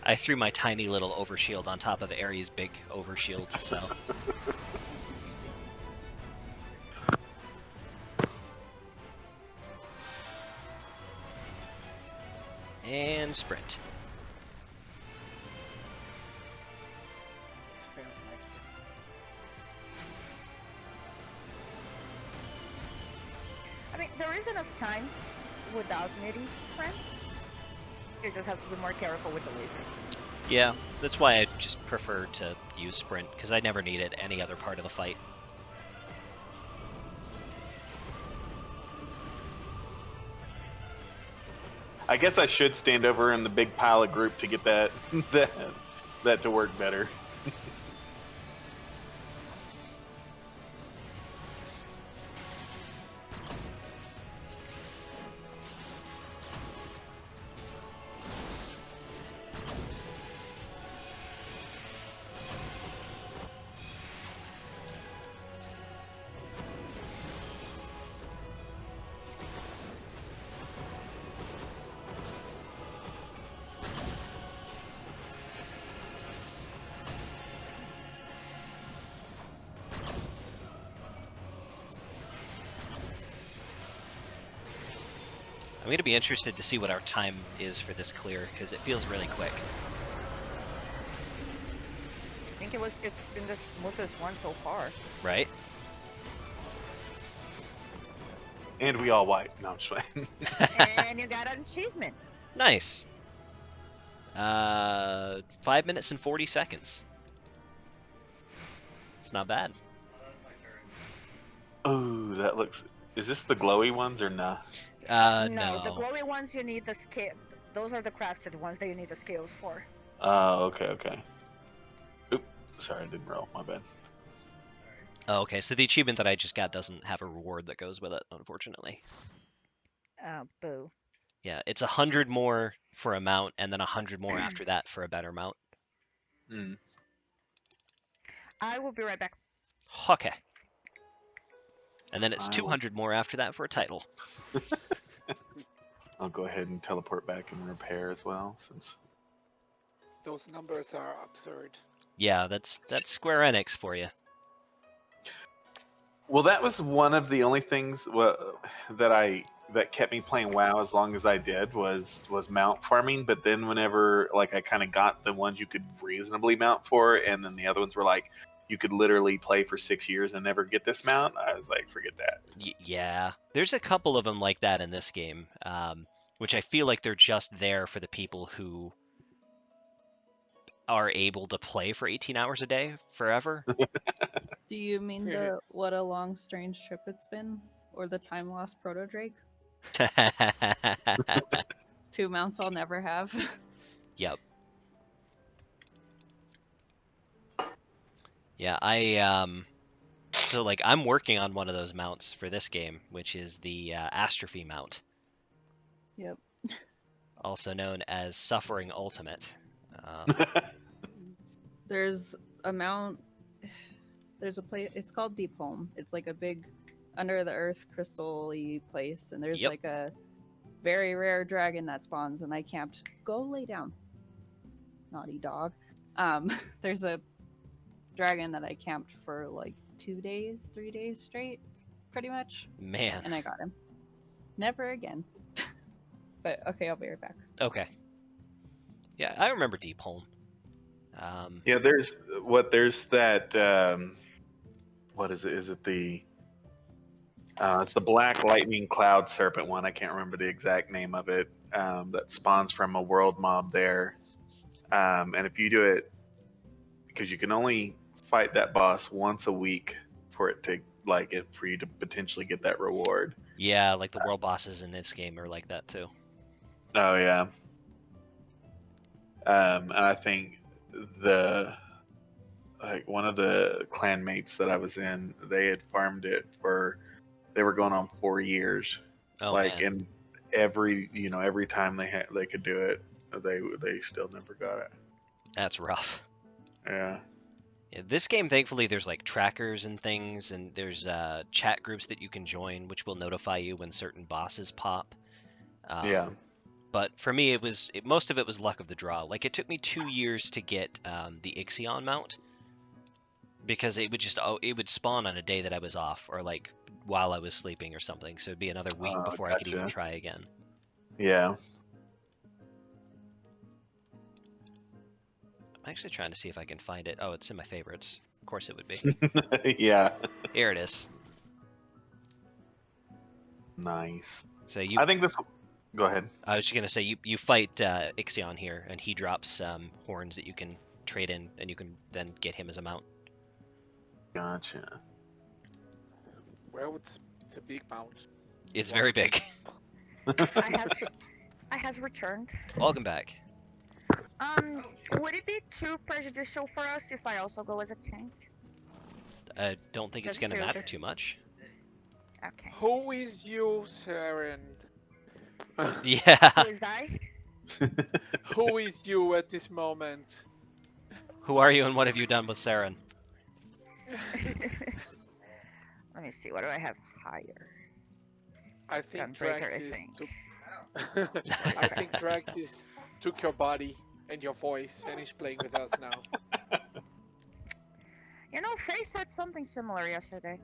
I threw my tiny little overshield on top of Ares' big overshield, so. And sprint. Spare my spare. I mean, there is enough time without needing to sprint. You just have to be more careful with the lasers. Yeah, that's why I just prefer to use sprint, because I never need it any other part of the fight. I guess I should stand over in the big pile of group to get that that to work better. I'm going to be interested to see what our time is for this clear, because it feels really quick. I think it's been the smoothest one so far. Right? And we all white. No, I'm just playing. And you got an achievement. Nice. 5 minutes and 40 seconds. It's not bad. Oh, that looks. Is this the glowy ones or nah? No, the glowy ones you need the scale. Those are the crafted ones that you need the scales for. Oh, okay, okay. Oop, sorry, I didn't roll. My bad. Oh, okay, so the achievement that I just got doesn't have a reward that goes with it, unfortunately. Boo. Yeah, it's 100 more for a mount, and then 100 more after that for a better mount. Hmm. I will be right back. Okay. And then it's I will- 200 more after that for a title. I'll go ahead and teleport back and repair as well, since. Those numbers are absurd. Yeah, that's Square Enix for you. Well, that was one of the only things that kept me playing WoW as long as I did was mount farming. But then whenever like I kind of got the ones you could reasonably mount for, and then the other ones were like you could literally play for 6 years and never get this mount, I was like, forget that. Yeah, there's a couple of them like that in this game, which I feel like they're just there for the people who are able to play for 18 hours a day forever. Do you mean the what a long strange trip it's been? Or the time lost proto Drake? 2 mounts I'll never have. Yep. Yeah, so like I'm working on one of those mounts for this game, which is the Astrophy mount, Yep. also known as Suffering Ultimate. There's a mount. There's a place. It's called Deep Home. It's like a big under the earth crystal-y place, and there's Yep. like a very rare dragon that spawns, and I camped. Go lay down, naughty dog. There's a dragon that I camped for like 2 days, 3 days straight, pretty much, Man. and I got him. Never again. But okay, I'll be right back. Okay. Yeah, I remember Deep Home. Yeah, there's that. What is it? Is it the? It's the Black Lightning Cloud Serpent one. I can't remember the exact name of it. That spawns from a world mob there. And if you do it, because you can only fight that boss once a week for it to for you to potentially get that reward. Yeah, like the world bosses in this game are like that too. Oh yeah. And I think one of the clan mates that I was in, they had farmed it for they were going on 4 years. Oh like, man, and every time they could do it, they still never got it. that's rough. Yeah. Yeah, this game, thankfully, there's like trackers and things, and there's chat groups that you can join, which will notify you when certain bosses pop. Yeah. But for me, most of it was luck of the draw. Like it took me 2 years to get the Ixion mount because it would spawn on a day that I was off, or like while I was sleeping or something. So it'd be another week before I could even Gotcha. try again. Yeah. I'm actually trying to see if I can find it. Oh, it's in my favorites. Of course it would be. Yeah. Here it is. Nice. So you. I think this. Go ahead. I was just gonna say you fight Ixion here, and he drops horns that you can trade in, and you can then get him as a mount. Gotcha. Well, it's a big mount. It's very big. I has returned. Welcome back. Would it be too prejudicial for us if I also go as a tank? I don't think it's Just gonna two. matter too much. Okay. Who is you, Seren? Yeah. Who is I? Who is you at this moment? Who are you, and what have you done with Seren? Let me see. What do I have higher? I think Gunbreaker, I Draxis think. took. I think Draxis took your body and your voice, and he's playing with us now. You know, Faye said something similar yesterday.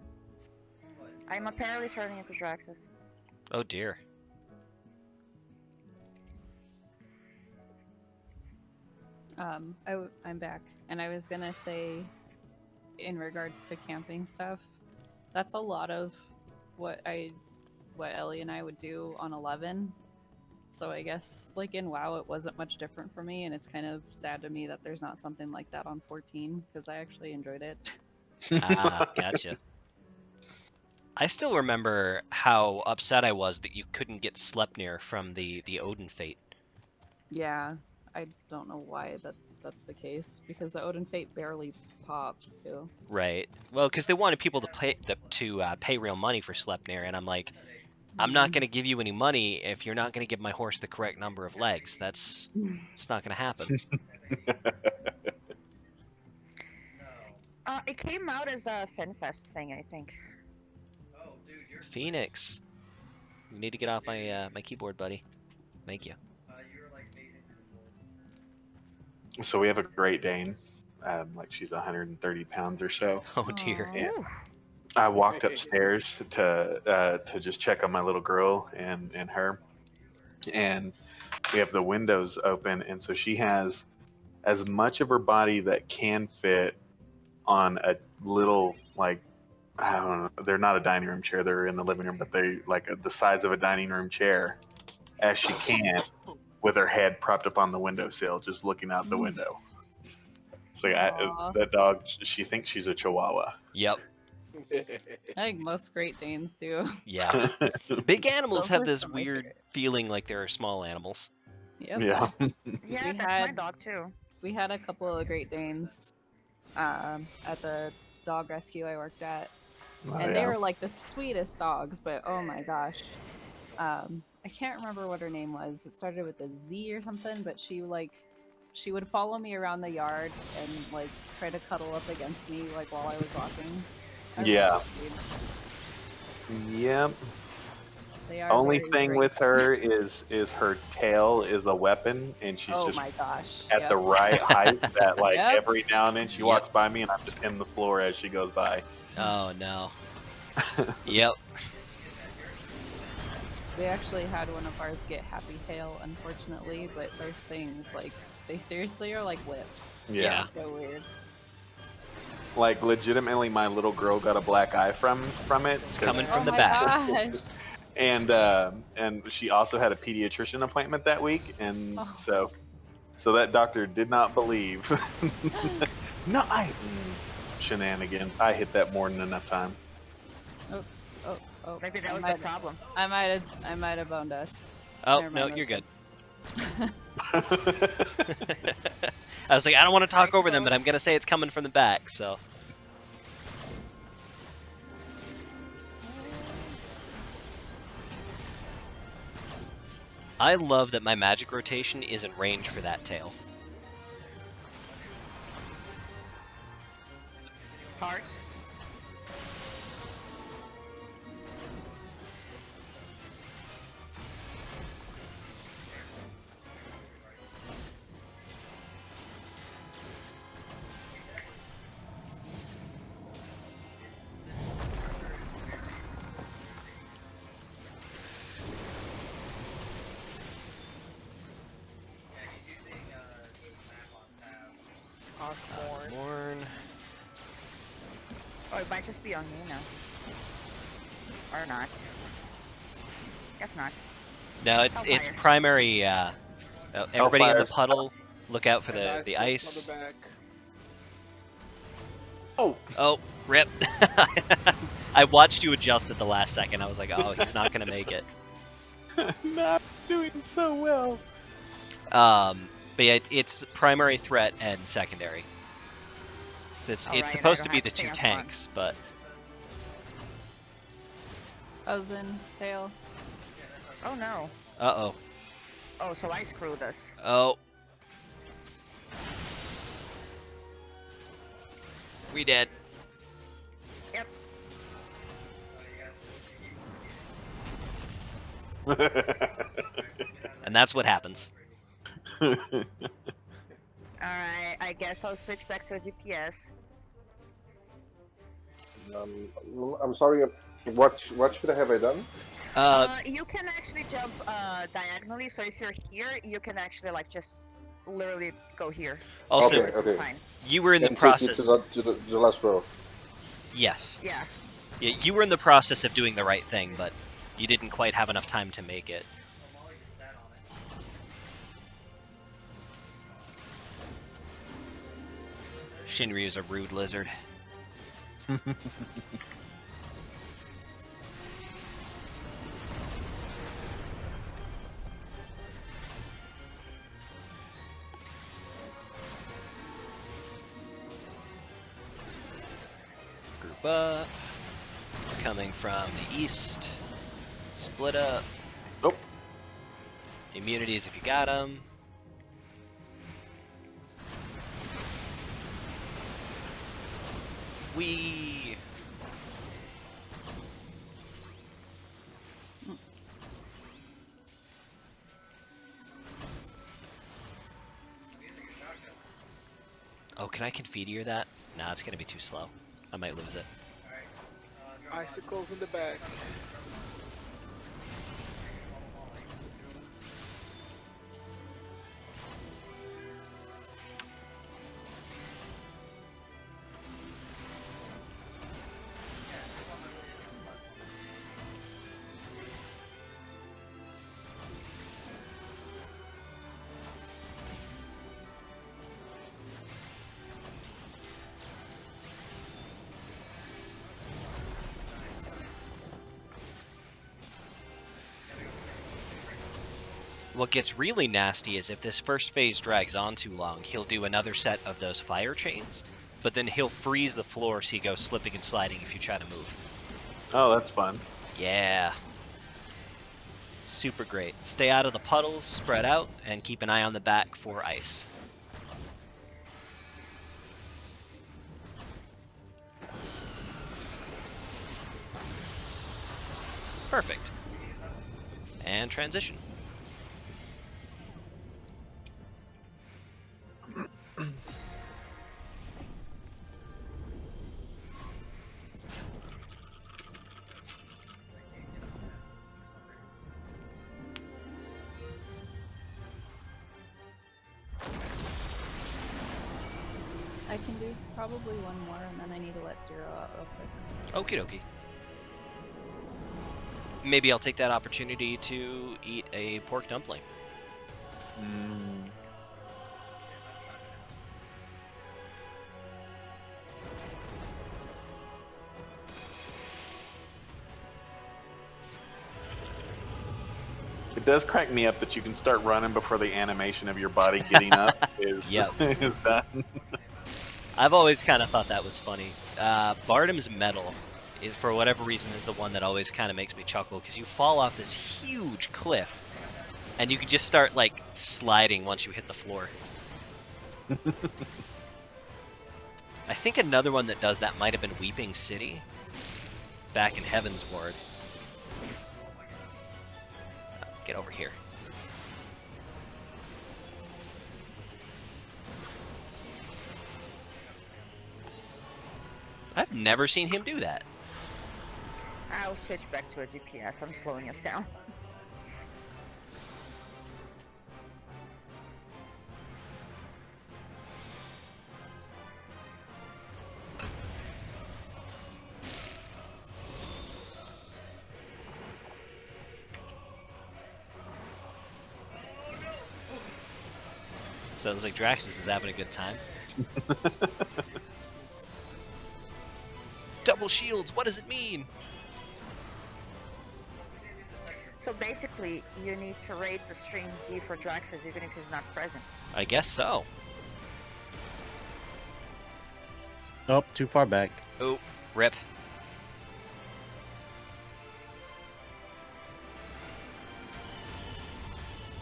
I'm apparently turning into Draxus. Oh dear. I'm back, and I was gonna say, in regards to camping stuff, that's a lot of what Ellie and I would do on 11. So I guess, like in WoW, it wasn't much different for me, and it's kind of sad to me that there's not something like that on 14, because I actually enjoyed it. Ah, gotcha. I still remember how upset I was that you couldn't get Sleipnir from the Odin Fate. Yeah, I don't know why that's the case, because the Odin Fate barely pops, too. Right. Well, because they wanted people to pay real money for Sleipnir, and I'm like, I'm not going to give you any money if you're not going to give my horse the correct number of legs. It's not going to happen. It came out as a FinFest thing, I think. Phoenix. You need to get off my my keyboard, buddy. Thank you. So we have a Great Dane. Like she's 130 pounds or so. Oh dear. Aw. Yeah. I walked upstairs to just check on my little girl and her, and we have the windows open, and so she has as much of her body that can fit on a little, like, I don't know, they're not a dining room chair, they're in the living room, but they like the size of a dining room chair as she can, with her head propped up on the windowsill, just looking out the window. It's like Aw. that dog, she thinks she's a Chihuahua. Yep. I think most Great Danes do. Yeah. Big animals Those have are this some of my weird favorite. feeling like they're small animals. Yep. Yeah. Yeah, We that's my had- dog too. We had a couple of Great Danes at the dog rescue I worked at, Oh, and they yeah. were like the sweetest dogs, but oh my gosh. I can't remember what her name was. It started with a Z or something, but she would follow me around the yard and like try to cuddle up against me like while I was walking. I was Yeah. like, "Dude, Yep. they are Only very thing great." with her is her tail is a weapon, and she's Oh just my gosh. at Yep. the right height that, like, Yep. every now and then she Yep. walks by me and I'm just in the floor as she goes by. Oh no. Yep. We actually had one of ours get Happy Tail, unfortunately, but those things, like, they seriously are like whips. Yeah. So weird. Like, legitimately, my little girl got a black eye from it. It's coming Oh from the my back. gosh. And she also had a pediatrician appointment that week, and Oh. so that doctor did not believe. No, shenanigans. I hit that more than enough time. Oops. Oh. Maybe that I was might- the problem. I might have boned us. Oh Never no, mind, you're good. okay. I was like, I don't want to talk I over them, but I'm suppose. gonna say it's coming from the back. So I love that my magic rotation is in range for that tail. Heart. Morn. Oh, it might just be on me now. Or not. Guess not. No, it's Hellfire. primary. Everybody in the Hellfire's puddle, look out for And the ice. ice. goes on the back. Oh, Oh, rip! I watched you adjust at the last second. I was like, oh, he's not gonna make it. not doing so well. But yeah, it's primary threat and secondary. So it's Alright, supposed I to don't be have the to two stay on front. tanks, but Ozen, tail. Oh no. uh-oh. Oh, so I screwed us. Oh. We dead. Yep. And that's what happens. Alright, I guess I'll switch back to a DPS. I'm sorry. What should I have I done? You can actually jump diagonally, so if you're here, you can actually like just literally go here. Also, Okay. Fine. you were in the And take process. you to the last row. Yes. Yeah. Yeah, you were in the process of doing the right thing, but you didn't quite have enough time to make it. Shinryu's a rude lizard. Group up. It's coming from the east. Split up. Nope. Immunities if you got them. We. Oh, can I confeteer that? Nah, it's gonna be too slow. I might lose it. Icicles in the back. What gets really nasty is if this first phase drags on too long, he'll do another set of those fire chains, but then he'll freeze the floor so you go slipping and sliding if you try to move. Oh, that's fun. Yeah. Super great. Stay out of the puddles, spread out, and keep an eye on the back for ice. Perfect. And transition. I can do probably one more, and then I need to let Zero out real quick. Okie dokie. Maybe I'll take that opportunity to eat a pork dumpling. Mm. It does crack me up that you can start running before the animation of your body getting up is, Yep. is done. I've always kind of thought that was funny. Bardam's Medal, is, for whatever reason, is the one that always kind of makes me chuckle, because you fall off this huge cliff, And you can just start, like, sliding once you hit the floor. I think another one that does that might have been Weeping City back in Heaven's Ward. Get over here. I've never seen him do that. I'll switch back to a DPS. I'm slowing us down. Sounds like Draxus is having a good time. Double shields, what does it mean? So basically, you need to raid the stream D for Draxus even if he's not present. I guess so. Oh, too far back. Oh, rip.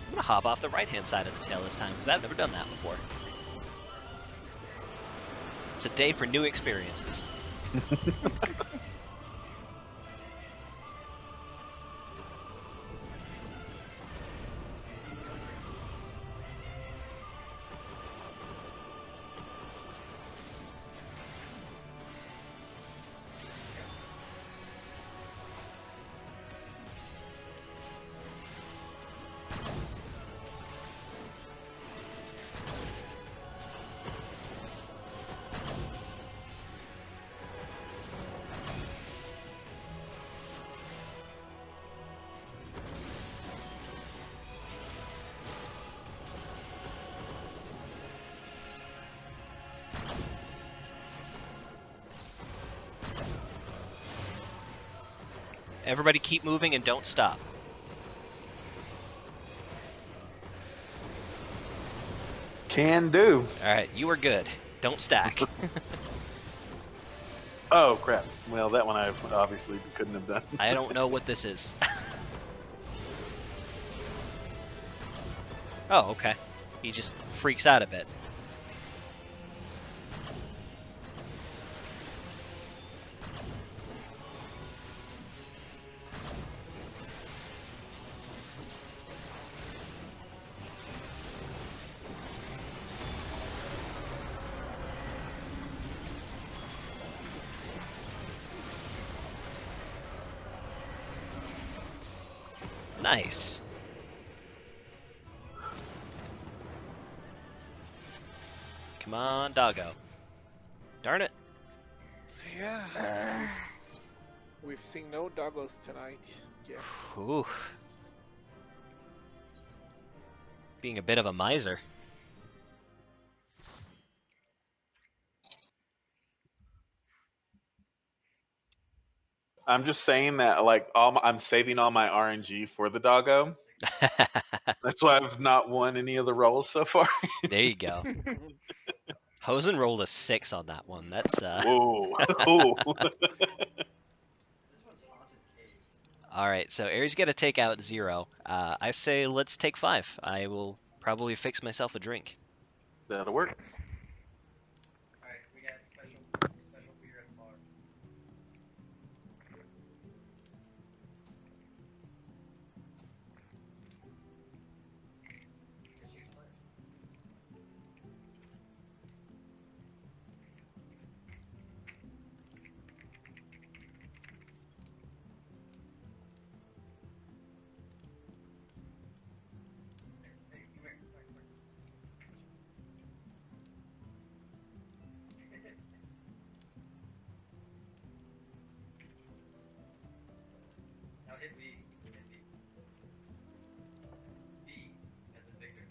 I'm gonna hop off the right-hand side of the tail this time, because I've never done that before. It's a day for new experiences. Everybody keep moving and don't stop. Can do. Alright, you are good. Don't stack. Oh, crap. Well, that one I obviously couldn't have done. I don't know what this is. Oh, okay. He just freaks out a bit. Nice. Come on, doggo. Darn it. Yeah. We've seen no doggos tonight. Yeah. Ooh. Being a bit of a miser. I'm just saying that, like, I'm saving all my RNG for the doggo. That's why I've not won any of the rolls so far. There you go. Hosen rolled a 6 on that one. That's Whoa. Oh. All right, so Aries got to take out 0. I say let's take 5. I will probably fix myself a drink. That'll work. Alright, we got special beer at the bar. Hey, come here. Now hit B. Hit B. B as in Victor.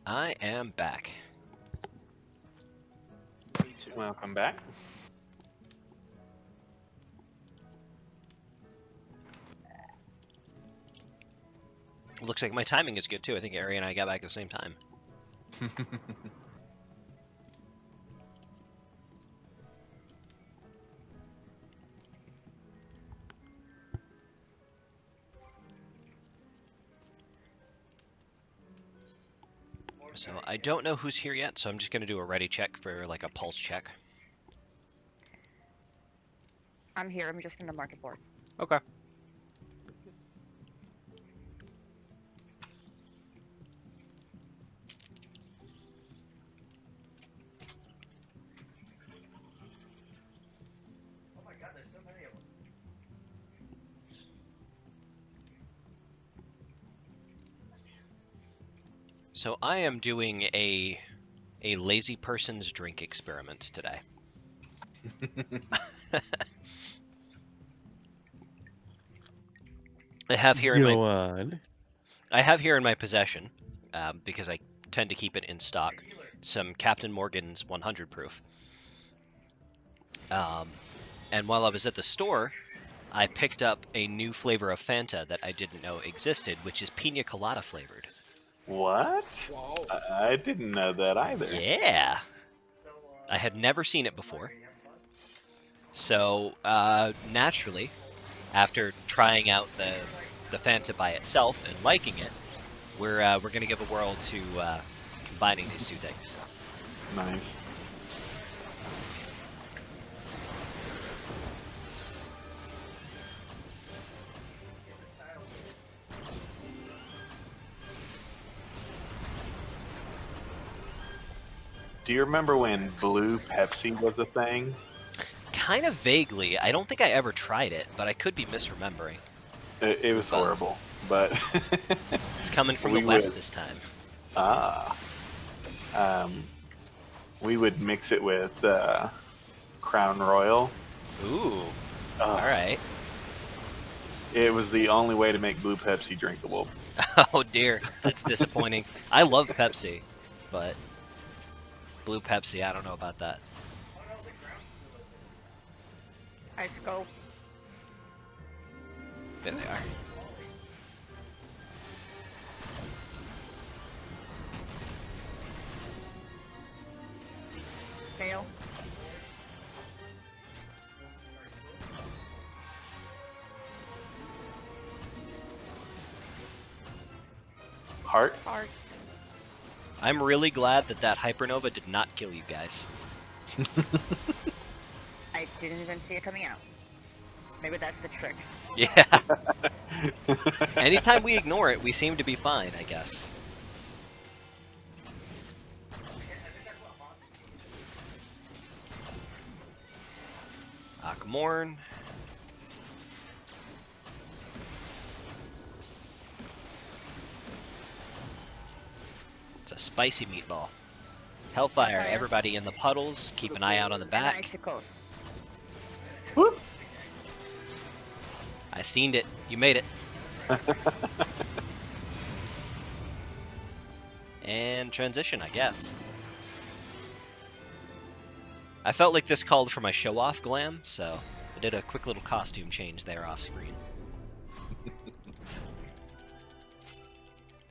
I am back. Me too. Welcome back. Looks like my timing is good too. I think Ari and I got back at the same time. So I don't know who's here yet, so I'm just going to do a ready check for like a pulse check. I'm here. I'm just in the market board. Okay. Oh my god, there's so many of them. So I am doing a lazy person's drink experiment today. I have here in Go my on. I have here in my possession, because I tend to keep it in stock, some Captain Morgan's 100 proof. And while I was at the store, I picked up a new flavor of Fanta that I didn't know existed, which is pina colada flavored. What? Wow. I didn't know that either. Yeah, So, I had never seen it before. are you having fun? So naturally, after trying out the Fanta by itself and liking it, we're gonna give a whirl to combining these two things. Nice. Do you remember when blue Pepsi was a thing? Kind of vaguely. I don't think I ever tried it, but I could be misremembering. It was horrible, but It's coming from We the west would. this time. we would mix it with Crown Royal. Ooh, Uh, all right. It was the only way to make blue Pepsi drinkable. Oh dear, that's disappointing. I love Pepsi, but blue Pepsi, I don't know about that. Ice go. There they are. Fail. Heart? Heart. I'm really glad that that hypernova did not kill you guys. I didn't even see it coming out. Maybe that's the trick. Yeah. Anytime we ignore it, we seem to be fine, I guess. Akmorn. It's a spicy meatball. Hellfire, Hellfire. everybody in the puddles, keep an eye out on the And back. icicles. Whoop. I seen it. You made it. And transition, I guess. I felt like this called for my show-off glam, so I did a quick little costume change there off screen.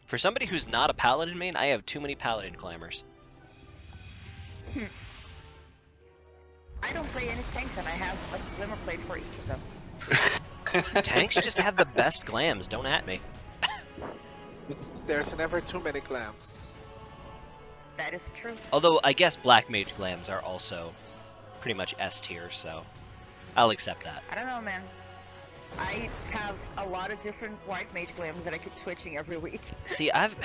For somebody who's not a paladin main, I have too many paladin climbers. I don't play any tanks, and I have a glimmer plate for each of them. Tanks just have the best glams, don't at me. There's never too many glams. That is true. Although, I guess black mage glams are also pretty much S tier, so I'll accept that. I don't know, man. I have a lot of different white mage glams that I keep switching every week. See, I've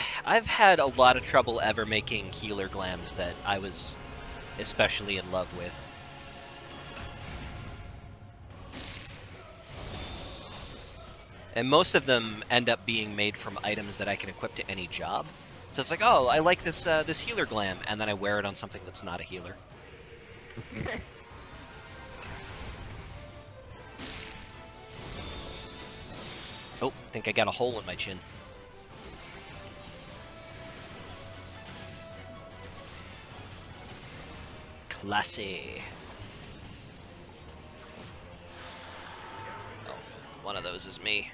had a lot of trouble ever making healer glams that I was especially in love with. And most of them end up being made from items that I can equip to any job. So it's like, oh, I like this this healer glam, and then I wear it on something that's not a healer. Oh, think I got a hole in my chin. Classy. Oh, one of those is me.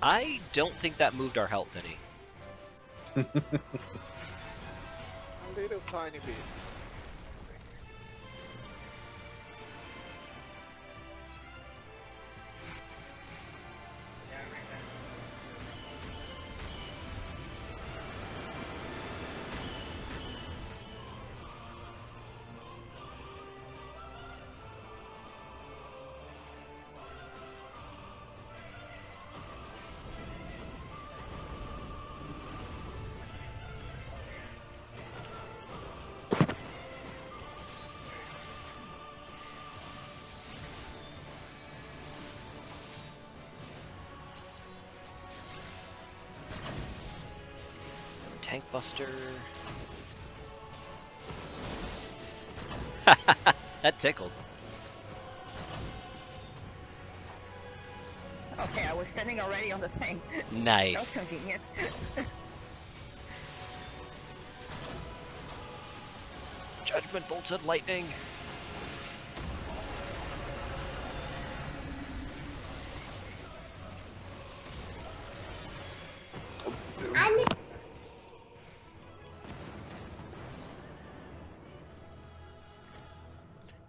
I don't think that moved our health any. A little tiny bit. Tank Buster. That tickled. Okay, I was standing already on the thing. Nice. That was convenient. Judgment bolts of lightning.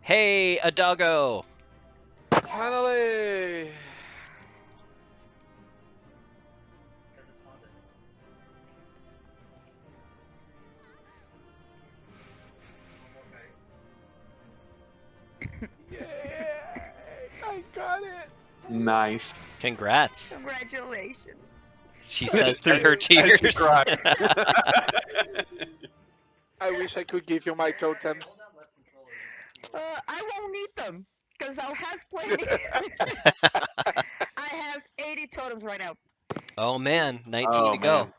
Hey, a doggo! Finally! Because it's haunted. One more kite. Yay! I got it! Nice. Congrats. Congratulations. She says through her As tears. she cried. I wish I could give you my totems. Hold down left controller. I won't need them, because I'll have plenty. I have 80 totems right now. Oh man, 19 Oh, to go. man.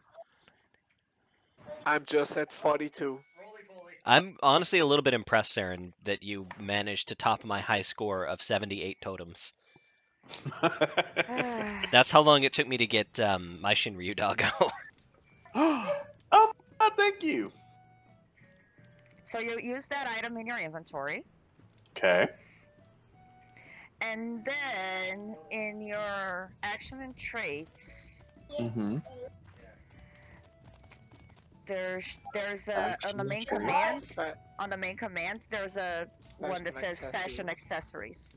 I'm just at 42. Roly poly. I'm honestly a little bit impressed, Seren, that you managed to top my high score of 78 totems. That's how long it took me to get my Shinryu doggo. Oh, thank you. So you use that item in your inventory, Okay. and then in your action and traits, Mm-hmm. there's a on the main Action and commands. Fa- On the main commands, there's a one that Fashion says fashion accessories.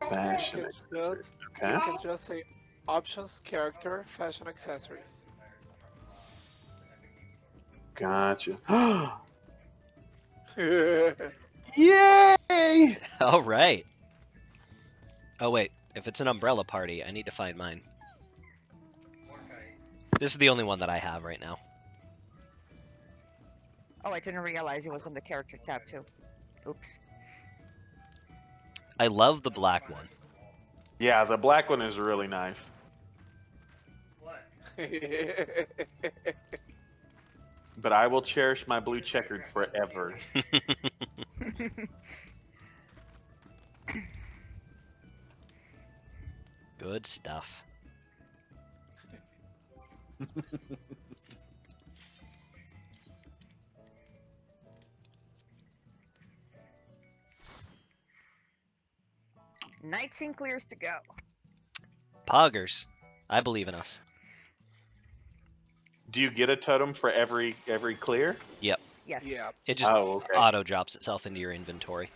Fashion. You can just, Okay. you can just say options, character, fashion, accessories. Gotcha. Yay! Yay! All right. Oh wait, if it's an umbrella party, I need to find mine. More kite. This is the only one that I have right now. Oh, I didn't realize it was on the character tab too. Oops. I love the black one. Yeah, the black one is really nice. What? But I will cherish my blue checkered forever. Good stuff. 19 clears to go. Poggers. I believe in us. Do you get a totem for every clear? Yes. Yeah. It just Oh, okay. auto drops itself into your inventory.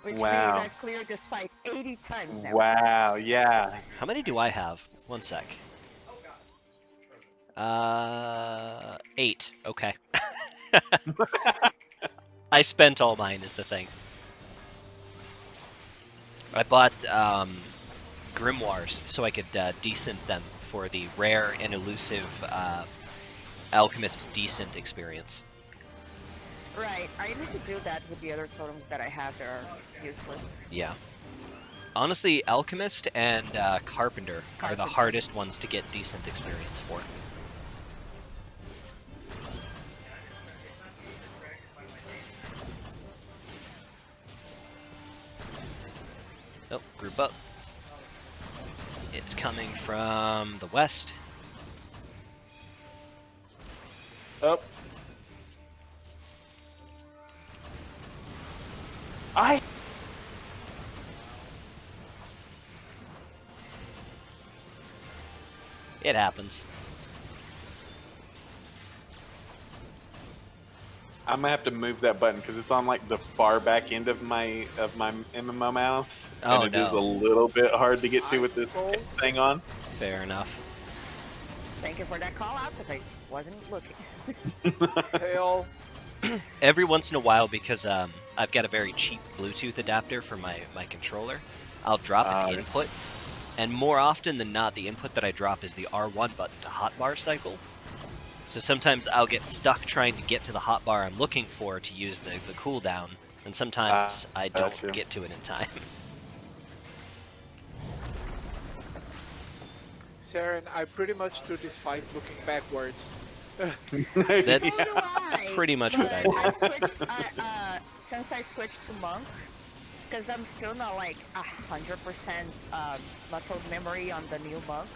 Which Wow. means I've cleared this fight 80 times now. Wow, yeah. How many do I have? One sec. 8. Okay. I spent all mine is the thing. I bought grimoires so I could descent them for the rare and elusive alchemist decent experience. Right. I need to do that with the other totems that I have that are useless. Yeah. Honestly, alchemist and carpenter are the hardest ones to get decent experience for. Oh, group up. It's coming from the west. Up. It happens. I'm gonna have to move that button because it's on like the far back end of my MMO mouse, Oh, and it is no. a little bit hard to get to with this thing on. Fair enough. Thank you for that call out because I wasn't looking. Tail. Every once in a while, because I've got a very cheap Bluetooth adapter for my controller, I'll drop an input, and more often than not, the input that I drop is the R1 button to hotbar cycle. So sometimes I'll get stuck trying to get to the hotbar I'm looking for to use the cooldown, and sometimes I don't get to it in time. Seren, I pretty much do this fight looking backwards. That's So do I, pretty much what I do. I switched, since I switched to monk, because I'm still not like 100% muscle memory on the new monk.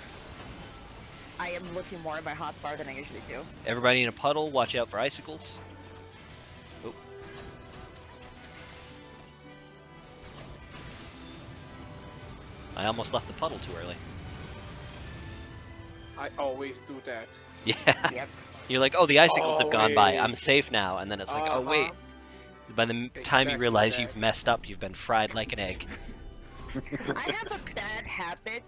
I am looking more at my hotbar than I usually do. Everybody in a puddle, watch out for icicles. Oh. I almost left the puddle too early. I always do that. Yeah. Yep. You're like, oh, the icicles have gone by. I'm Always. safe now. And then it's like, oh, wait. By the time you Exactly realize that. you've messed up, you've been fried like an egg. I have a bad habit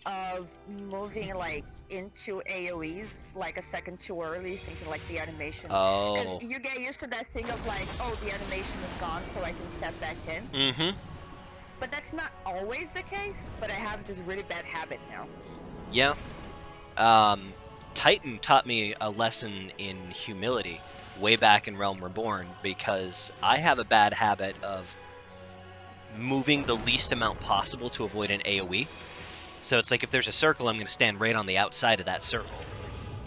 of moving like into AoEs like a second too early, thinking like the animation. Oh. Because you get used to that thing of like, oh, the animation is gone, so I can step back in. Mm-hmm. But that's not always the case. But I have this really bad habit now. Yeah. Titan taught me a lesson in humility way back in Realm Reborn, because I have a bad habit of moving the least amount possible to avoid an AoE. So it's like if there's a circle, I'm going to stand right on the outside of that circle.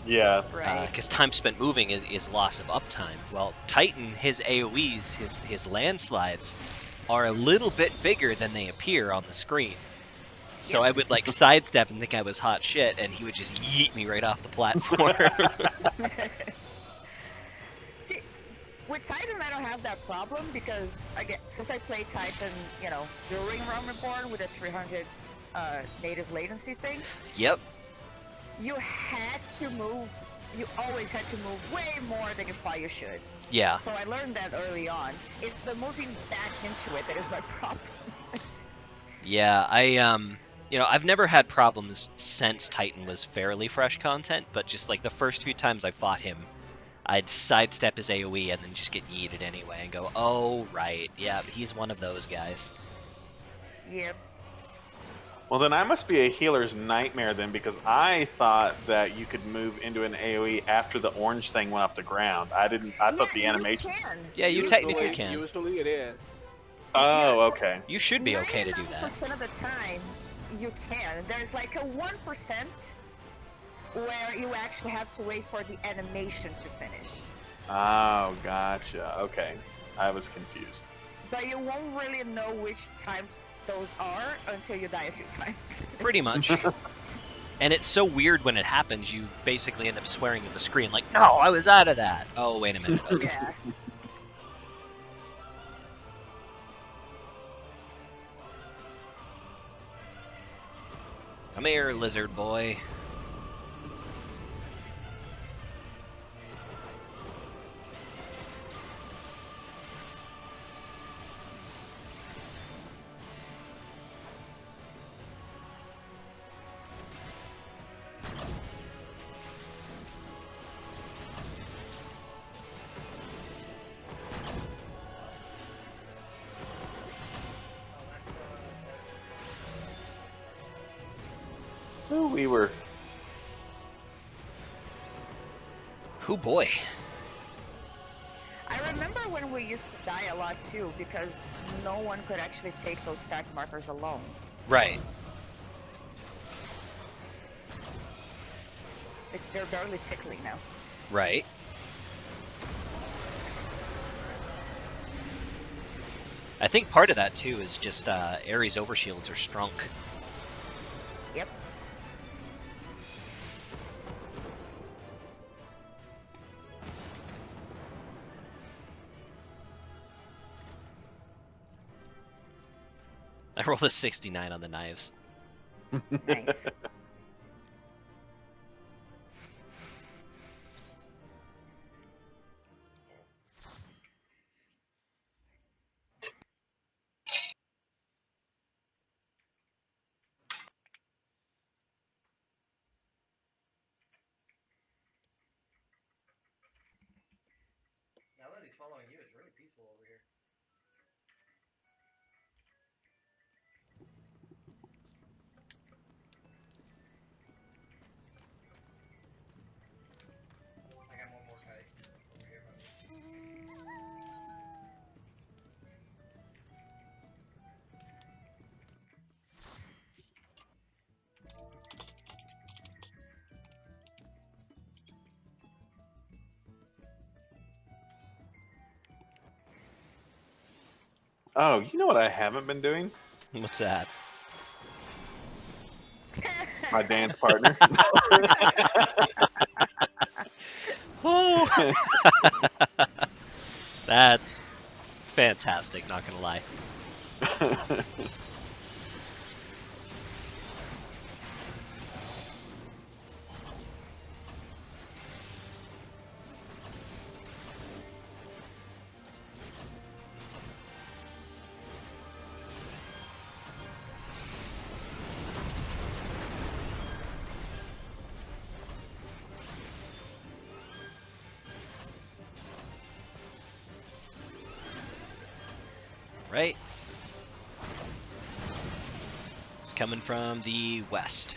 Yeah. Right. Because time spent moving is loss of uptime. Well, Titan, his AoEs, his landslides, are a little bit bigger than they appear on the screen. So I would like sidestep and think I was hot shit, and he would just yeet me right off the platform. See, with Titan, I don't have that problem because since I play Titan, you know, during Realm Reborn with a 300 native latency thing. Yep. You had to move. You always had to move way more than you thought you should. Yeah. So I learned that early on. It's the moving back into it that is my problem. Yeah, I've never had problems since Titan was fairly fresh content, but just like the first few times I fought him, I'd sidestep his AoE and then just get yeeted anyway and go, oh, right, yeah, he's one of those guys. Yep. Well, then I must be a healer's nightmare then, because I thought that you could move into an AoE after the orange thing went off the ground. I thought the animation. You can. Yeah, you technically can. Usually it is. Oh, okay. You should be okay to do that. 99% of the time, you can. There's like a 1% where you actually have to wait for the animation to finish. Oh, gotcha. Okay. I was confused. But you won't really know which times those are until you die a few times. Pretty much. And it's so weird when it happens, you basically end up swearing at the screen, like, no, I was out of that. Oh, wait a minute. Okay. Yeah. Come here, lizard boy. Oh, we were. Oh boy. I remember when we used to die a lot too, because no one could actually take those stack markers alone. Right. They're barely tickling now. Right. I think part of that too is just Ares overshields are strunk. Yep. I rolled a 69 on the knives. Nice. Now that he's following you, it's really peaceful over here. I got one more kite over here by me. Oh, you know what I haven't been doing? What's that? My dance partner. Oh. That's fantastic, not gonna lie. Right? It's coming from the west.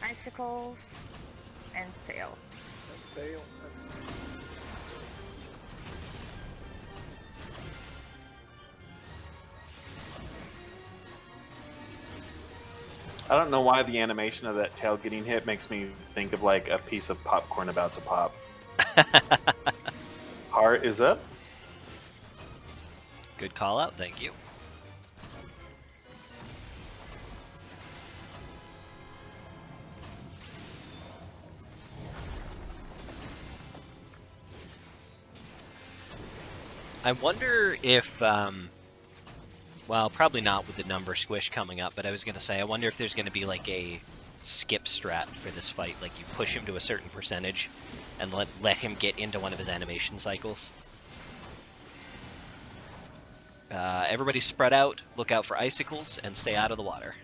Icicles and sail. Tail. I don't know why the animation of that tail getting hit makes me think of like a piece of popcorn about to pop. Heart is up. Good call out, thank you. I wonder if, well, probably not with the number squish coming up, but I was going to say, I wonder if there's going to be like a skip strat for this fight, like you push him to a certain percentage and let him get into one of his animation cycles. Everybody spread out, look out for icicles, and stay out of the water.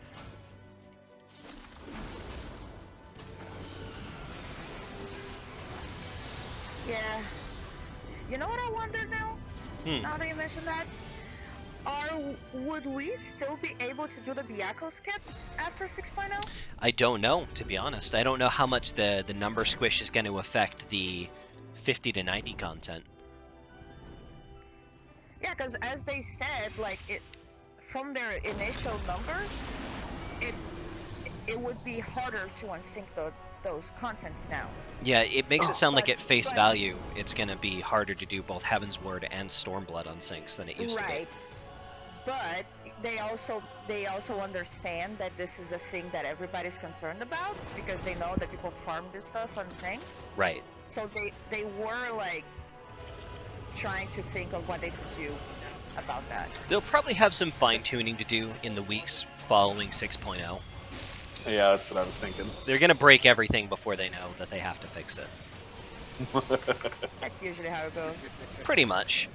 Yeah. You know what I wonder now? Now that you mention that? Would we still be able to do the Byakuya skip after 6.0? I don't know, to be honest. I don't know how much the number squish is going to affect the 50 to 90 content. Yeah, because as they said, like from their initial numbers, it would be harder to unsync those contents now. Yeah, it makes it sound like at face but- value, it's going to be harder to do both Heaven's Word and Stormblood on syncs than it used to be. Right. But they also understand that this is a thing that everybody's concerned about because they know that people farm this stuff on syncs. Right. So they were like trying to think of what they could do about that. They'll probably have some fine-tuning to do in the weeks following 6.0. Yeah, that's what I was thinking. They're going to break everything before they know that they have to fix it. That's usually how it goes. Pretty much.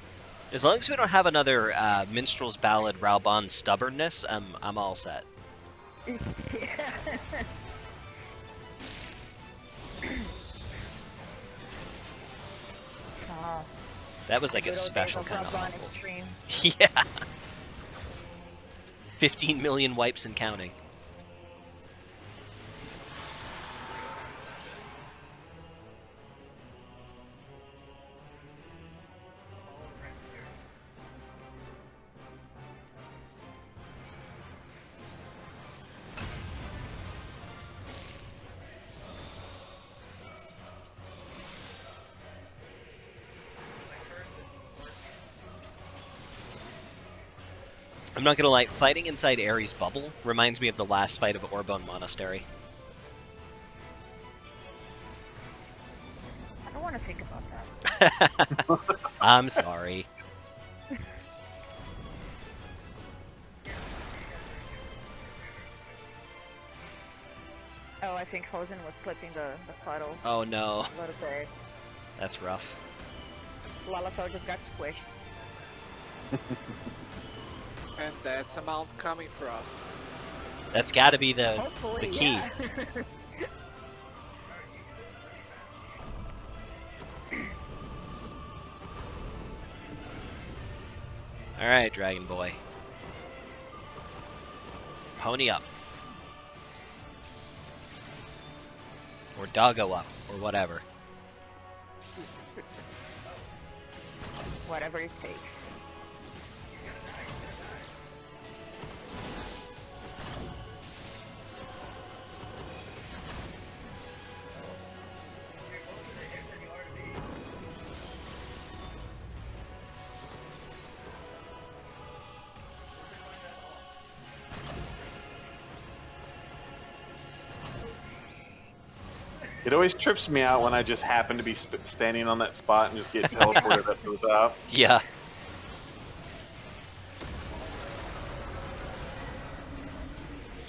As long as we don't have another Minstrel's Ballad Ralbon Stubbornness, I'm all set. Yeah. Oh, That was like a good old special days of kind of Ralbon humble. Extreme. Yeah. 15 million wipes and counting. I'm not gonna lie, fighting inside Ares' bubble reminds me of the last fight of Orbon Monastery. I don't want to think about that. I'm sorry. Oh, I think Hosen was clipping the puddle Oh no, a little bit. that's rough. Lalafell just got squished. And that's a mount coming for us. That's gotta be the Hopefully, key. yeah. Alright, Dragon Boy. Pony up. Or doggo up, or whatever. Whatever it takes. It always trips me out when I just happen to be standing on that spot and just get teleported up to the top. Yeah.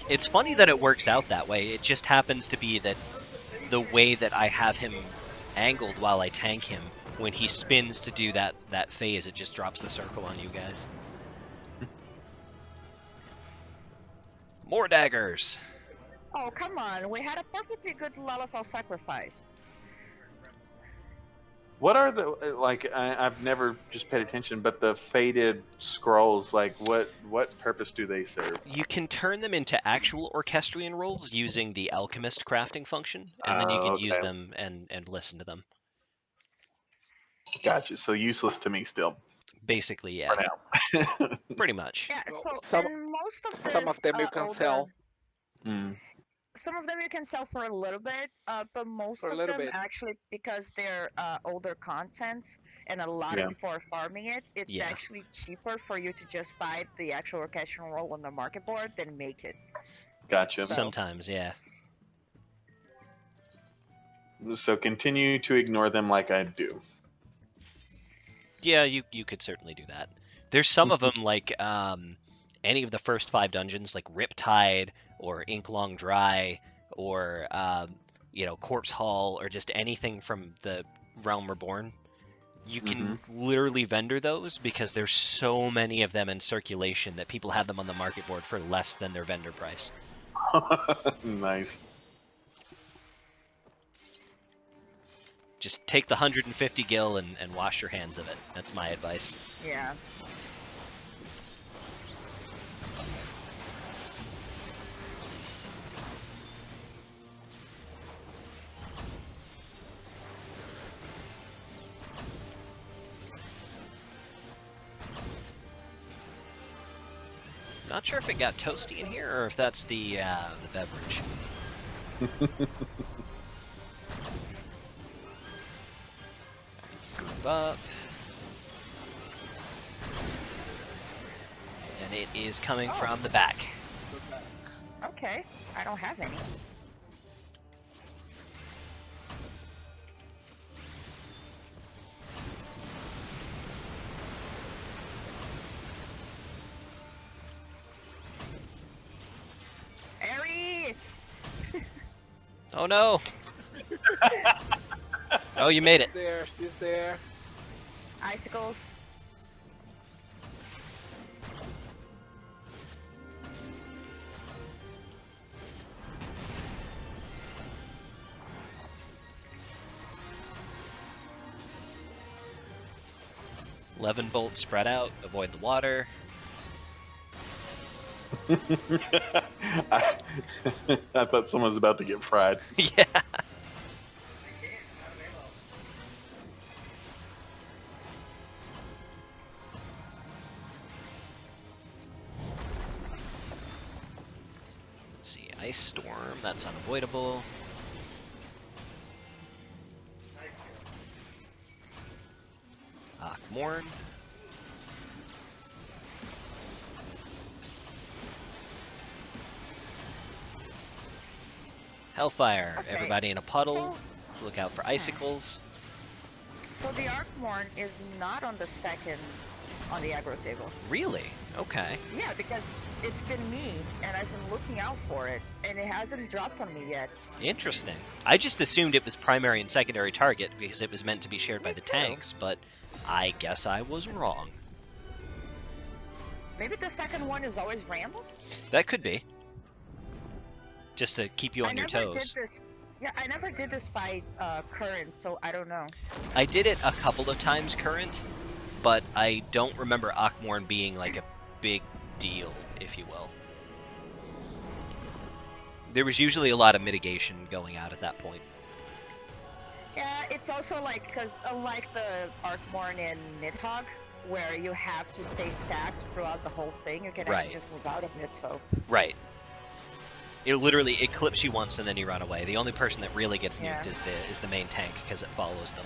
It's funny that it works out that way. It just happens to be that the way that I have him angled while I tank him, when he spins to do that phase, it just drops the circle on you guys. More daggers! Oh, come on. We had a perfectly good Lalafell sacrifice. What are the I've never just paid attention, but the faded scrolls, like what purpose do they serve? You can turn them into actual Orchestrion rolls using the Alchemist crafting function, and then you can use Okay. them and listen to them. Gotcha. So useless to me still. Basically, yeah. For now. Pretty much. Yeah, Well, so and most of some of them you can sell. Some of them you can sell for a little bit, but most For a of little them bit. actually, because they're older content and a lot Yeah. of people are farming it, it's Yeah. actually cheaper for you to just buy the actual orchestral roll on the market board than make it. Gotcha. So- Sometimes, yeah. So continue to ignore them like I do. Yeah, you could certainly do that. There's some of them, like any of the first 5 dungeons, like Riptide or Ink Long Dry or Corpse Hall, or just anything from the Realm Reborn. You can literally vendor those because there's so many of them in circulation that people have them on the market board for less than their vendor price. Nice. Just take the 150 gil and wash your hands of it. That's my advice. Yeah. Not sure if it got toasty in here or if that's the beverage. Group up. And it is coming from the back. Okay, I don't have any. Ari! Oh no! Oh, you made it. There, she's there. Icicles. 11 bolt, spread out, avoid the water. I, I thought someone was about to get fried. Yeah. Let's see, Ice Storm, that's unavoidable. Morn. Hellfire, Okay. everybody in a puddle. So, Look out for icicles. so the Arkmorn is not on the second on the aggro table. Really? Okay. Yeah, because it's been me, and I've been looking out for it, and it hasn't dropped on me yet. Interesting. I just assumed it was primary and secondary target because it was meant to be shared by Me the too. tanks, but I guess I was wrong. Maybe the second one is always random? That could be. Just to keep you on your never toes. Did this. Yeah, I never did this by current, so I don't know. I did it a couple of times current, but I don't remember Akmorn being like a big deal, if you will. There was usually a lot of mitigation going out at that point. Yeah, it's also like, because unlike the Arkmorn in Nidhogg, where you have to stay stacked throughout the whole thing, you can Right. actually just move out of it, so... Right. It literally, it clips you once and then you run away. The only person that really gets nuked Yeah. is the main tank, because it follows them.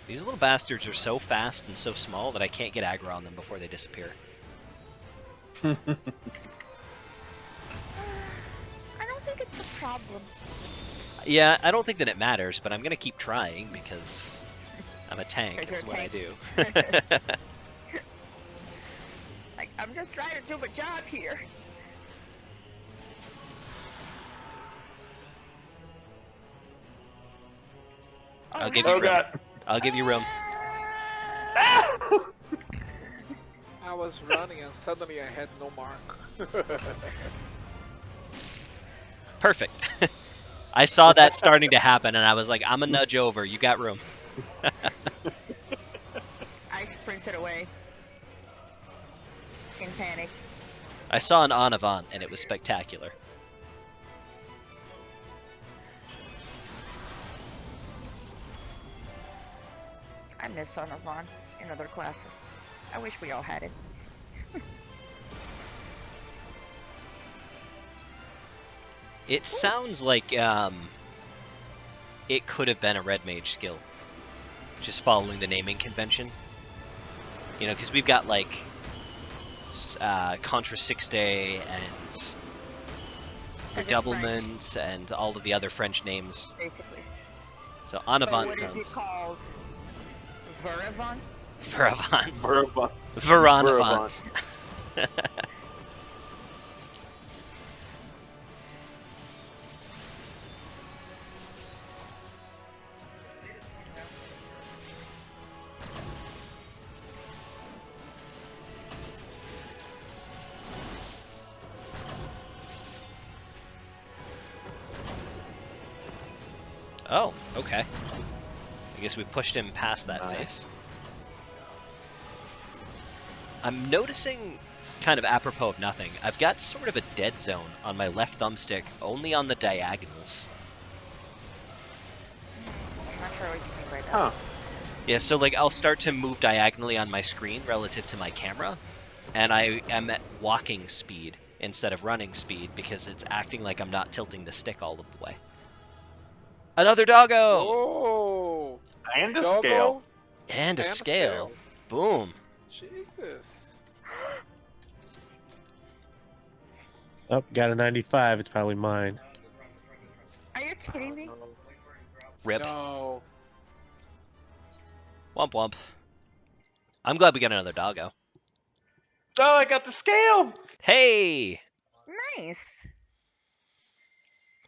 These little bastards are so fast and so small that I can't get aggro on them before they disappear. I don't think it's a problem. Yeah, I don't think that it matters, but I'm gonna keep trying because I'm a tank. 'Cause you're That's a what I tank. do. Like, I'm just trying to do my job here. I'll Oh, give no. you Oh room. god. I'll give you room. I was running and suddenly I had no mark. Perfect. I saw that starting to happen, and I was like, I'm a nudge over. You got room. I sprinted away. In panic. I saw an on avant, and it was spectacular. I miss Son of Von in other classes. I wish we all had it. It sounds like it could have been a red mage skill, just following the naming convention. You know, because we've got like Contra 6 Day and Redoublement and all of the other French names. Basically. So en But avant would it be sounds. called Veravant? Veravant. Burba. Veranavant. Oh, okay. I guess we pushed him past that Nice. phase. I'm noticing, kind of apropos of nothing, I've got sort of a dead zone on my left thumbstick, only on the diagonals. I'm not sure what you mean by that. Huh. Yeah, so like I'll start to move diagonally on my screen relative to my camera, and I am at walking speed instead of running speed because it's acting like I'm not tilting the stick all of the way. Another doggo! Oh! And a Doggo scale. And a and scale. Boom. Jesus. Oh, got a 95. It's probably mine. Are you kidding me? Rip. No. Womp womp. I'm glad we got another doggo. Oh, I got the scale. Hey! Nice.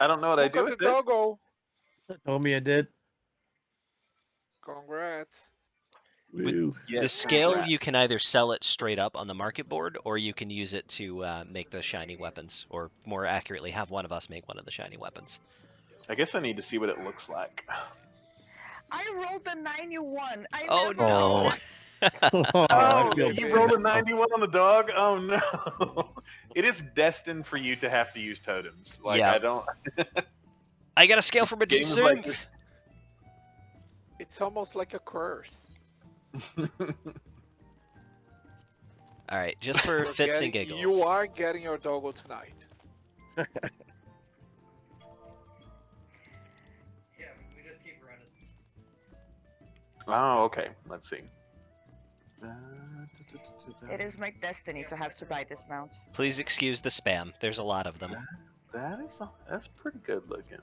I don't know what I Who do got with the it. doggo? Told me I did. Congrats. Woo. Yeah, The scale, congrats. you can either sell it straight up on the market board, or you can use it to make the shiny weapons, or more accurately, have one of us make one of the shiny weapons. I guess I need to see what it looks like. I rolled the 91. I Oh never no. noticed. Oh, I Oh, feel you baby. rolled a bad. 91 on the dog? Oh no. It is destined for you to have to use totems. Like Yeah. I don't I got a scale for my Games like synth. It's almost like a curse. All right, just for You're fits and getting- giggles. You are getting your doggo tonight. Yeah, we just keep running. Oh, okay. Let's see. It is my destiny to have to buy this mount. Please excuse the spam. There's a lot of them. That's pretty good looking.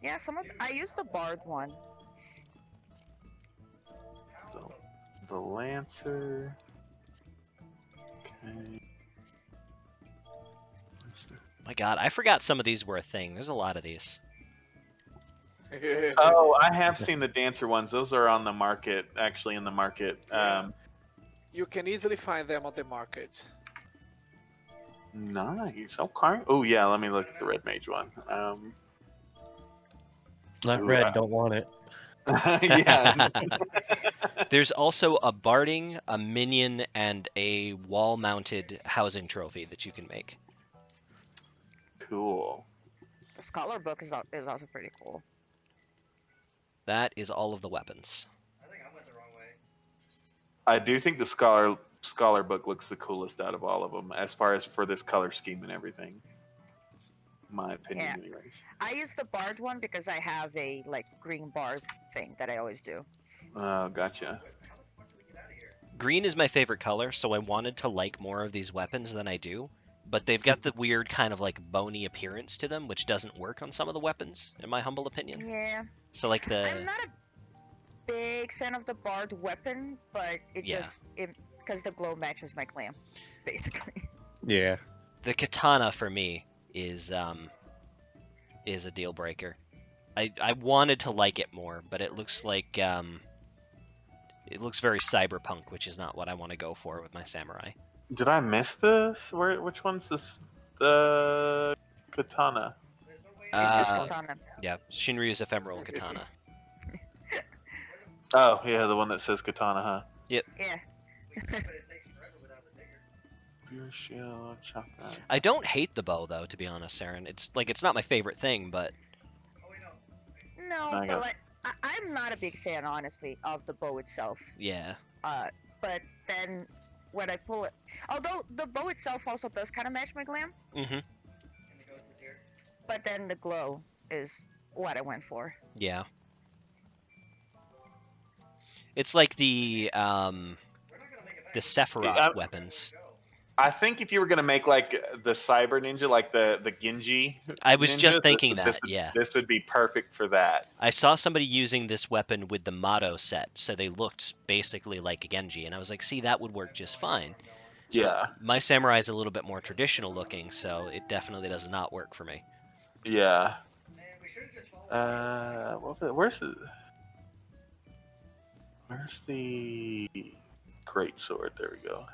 Yeah, I used the Bard one. The Lancer. Okay. My God, I forgot some of these were a thing. There's a lot of these. Oh, I have seen the Dancer ones. Those are on the market, actually in the market. Yeah. You can easily find them on the market. Nice. Okay. Oh yeah, let me look at the Red Mage one. Not Ooh, red, don't want it. yeah. There's also a barding, a minion, and a wall-mounted housing trophy that you can make. Cool. The Scholar book is also pretty cool. That is all of the weapons. I think I went the wrong way. I do think the Scholar book looks the coolest out of all of them, as far as for this color scheme and everything. My opinion, Yeah. anyways. I use the Bard one because I have a green Bard thing that I always do. Oh, gotcha. How the fuck do we get out of here? Green is my favorite color, so I wanted to like more of these weapons than I do. But they've got the weird kind of like bony appearance to them, which doesn't work on some of the weapons, in my humble opinion. Yeah. So like the I'm not a big fan of the Bard weapon, but it Yeah. just because the glow matches my clan, basically. Yeah. the katana for me is a deal breaker. I wanted to like it more, but it looks like it looks very cyberpunk, which is not what I want to go for with my samurai. Did I miss this? Which one's this? The katana. There's no way It's just Uh, katana. Yeah, Shinryu's ephemeral katana. Oh, yeah, the one that says katana, huh? Yeah. but it takes forever without the digger. Pure shield, chakra. I don't hate the bow though, to be honest, Saren. It's not my favorite thing, but Oh wait, no. No, I but got- I'm not a big fan, honestly, of the bow itself. yeah. But then when I pull it, although the bow itself also does kind of match my glam, Mm-hmm. And the ghost is here. but then the glow is what I went for. Yeah. It's like the We're not gonna make it back. the Sephiroth Yeah, weapons. Go. I think if you were gonna make like the cyber ninja, like the Genji, I was just ninja, thinking this that, would, yeah. this would be perfect for that. I saw somebody using this weapon with the Motto set, so they looked basically like a Genji, and I was like, see, that would work just fine. Yeah, My samurai is a little bit more traditional looking, so it definitely does not work for me. yeah. Man, we should have just followed. Where's the great sword? There we go.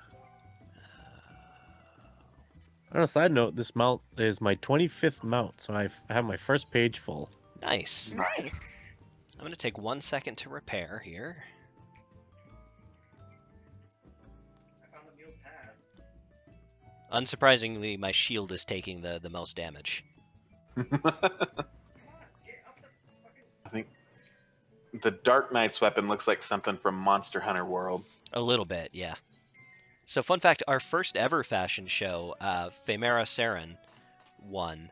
On a side note, this mount is my 25th mount, so I have my first page full. Nice. Nice. I'm going to take 1 second to repair here. I found the mule's path. Unsurprisingly, my shield is taking the most damage. Come on, get up the fucking. I think the Dark Knight's weapon looks like something from Monster Hunter World. A little bit, yeah. So, fun fact, our first ever fashion show, Knight Seren won,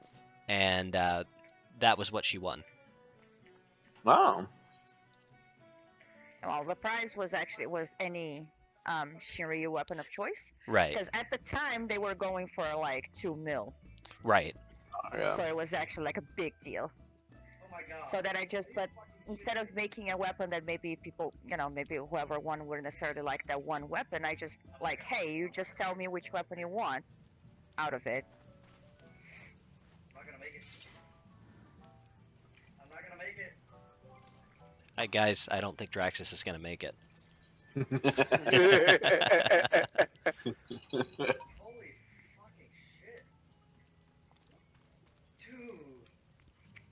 and that was what she won. Oh, Well, the prize was any Shinryu weapon of choice, Right, because at the time they were going for like 2 mil, right. yeah. so it was actually like a big deal. Oh my god. So that but instead of making a weapon that maybe people, maybe whoever won wouldn't necessarily like that one weapon, I just like, hey, you just tell me which weapon you want out of it. I'm not gonna make it. I'm not gonna make it. Guys, I don't think Draxus is going to make it. Holy fucking shit. Dude.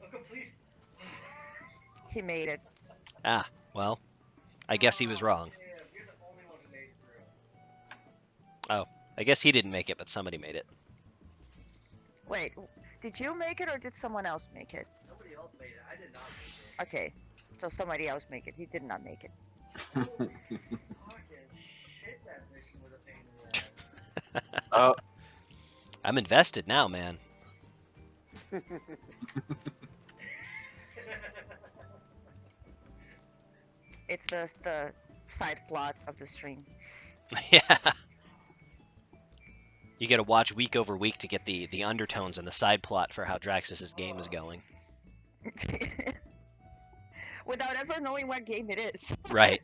A complete. He made it. Ah, well, I guess he was wrong. Damn, you're the only one who made it through. Oh, I guess he didn't make it, but somebody made it. Wait, did you make it or did someone else make it? Somebody else made it. I did not make it. Okay, so somebody else make it. He did not make it. Holy fucking shit, that mission was a pain in the ass. Oh, I'm invested now, man. It's the side plot of the stream. Yeah. You got to watch week over week to get the undertones and the side plot for how Draxus's game is going. Without ever knowing what game it is. Right.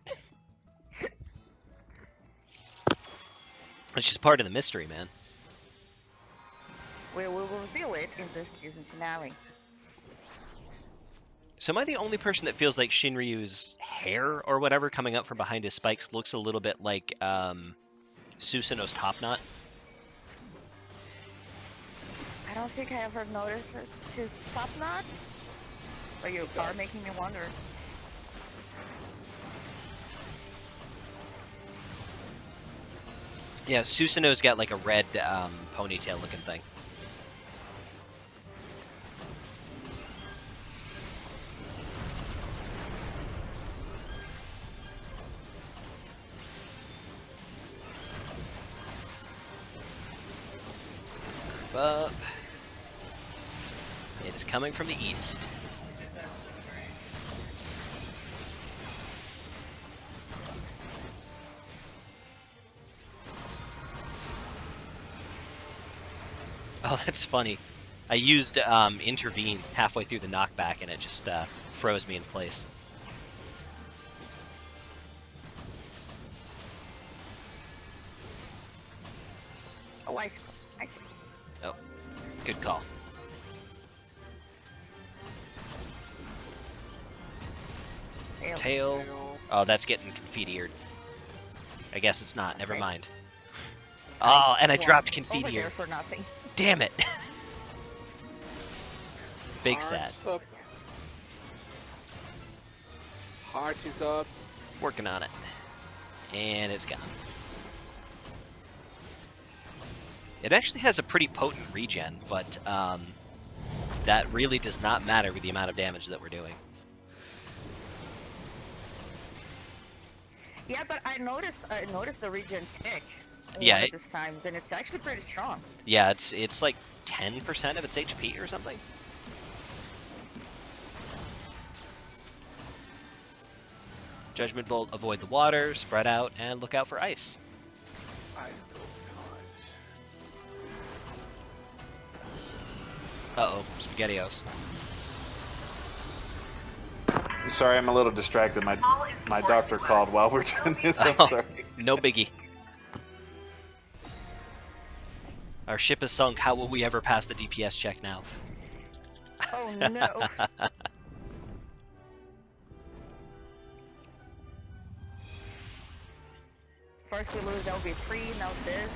It's just part of the mystery, man. We will reveal it in the season finale. So am I the only person that feels like Shinryu's hair or whatever coming up from behind his spikes looks a little bit like Susanoo's top knot? I don't think I ever noticed his top knot. But you are making me wonder. Yeah, Susanoo's got like a red ponytail looking thing. Up. It is coming from the east. Oh, that's funny. I used intervene halfway through the knockback and it just froze me in place. Oh, I see. I see. Oh, good call. Tail. Oh, that's getting confetti-ered. I guess it's not. Never mind. Oh, and I dropped confetti over here. there for nothing. Damn it. Big sad. Heart's up. Heart is up. Working on it. And it's gone. It actually has a pretty potent regen, but that really does not matter with the amount of damage that we're doing. Yeah, but I noticed the regen tick. Yeah, This times, and it's actually pretty strong. Yeah, it's like 10% of its HP or something. Judgment Bolt, avoid the water, spread out, and look out for ice. Ice goes behind. Uh-oh, SpaghettiOs. sorry, I'm a little distracted. My doctor called while we're doing this. I'm Oh. sorry. No biggie. Our ship is sunk. How will we ever pass the DPS check now? Oh no. First we lose LB3, now this.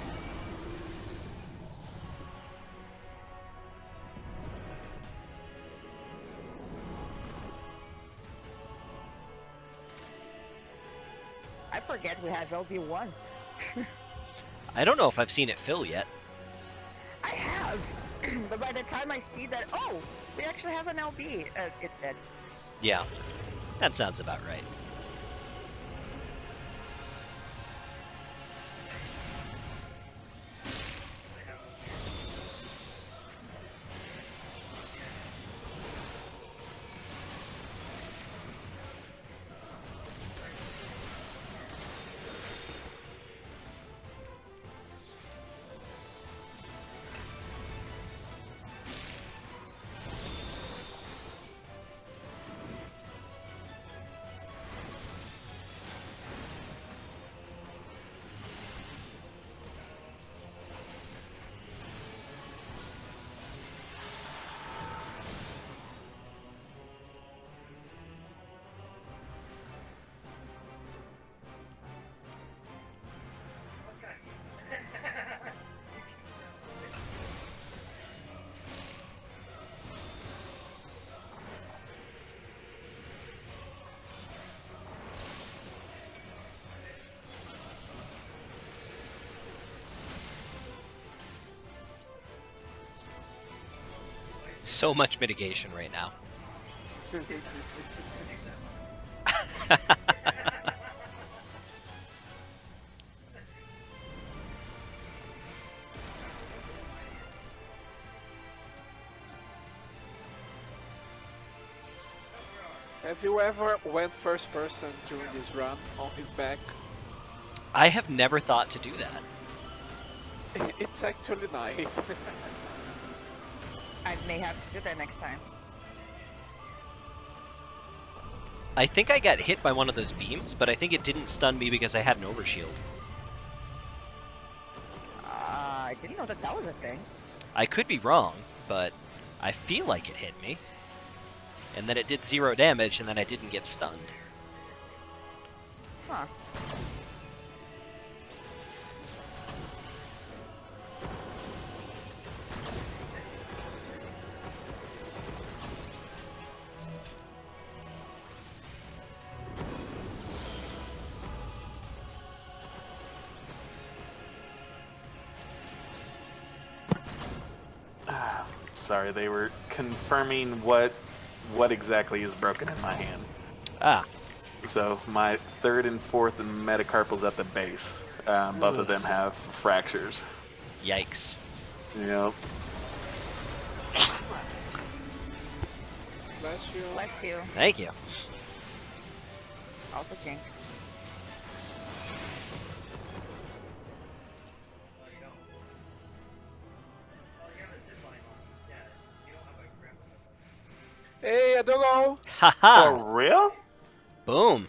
I forget we have LB1. I don't know if I've seen it fill yet. I have! But by the time I see that, oh, we actually have an LB, it's dead. Yeah, that sounds about right. so much mitigation right now. Have you ever went first person during this run on his back? I have never thought to do that. It's actually nice. I may have to do that next time. I think I got hit by one of those beams, but I think it didn't stun me because I had an overshield. I didn't know that that was a thing. I could be wrong, but I feel like it hit me. And then it did 0 damage, and then I didn't get stunned. Huh. Sorry, they were confirming what exactly is broken in my hand. Ah. So my 3rd and 4th metacarpals at the base. Both of them have fractures. Yikes. Yep. Bless you. Bless you. Thank you. Also Jinx. Hey, Adogo! Haha! For real? Boom.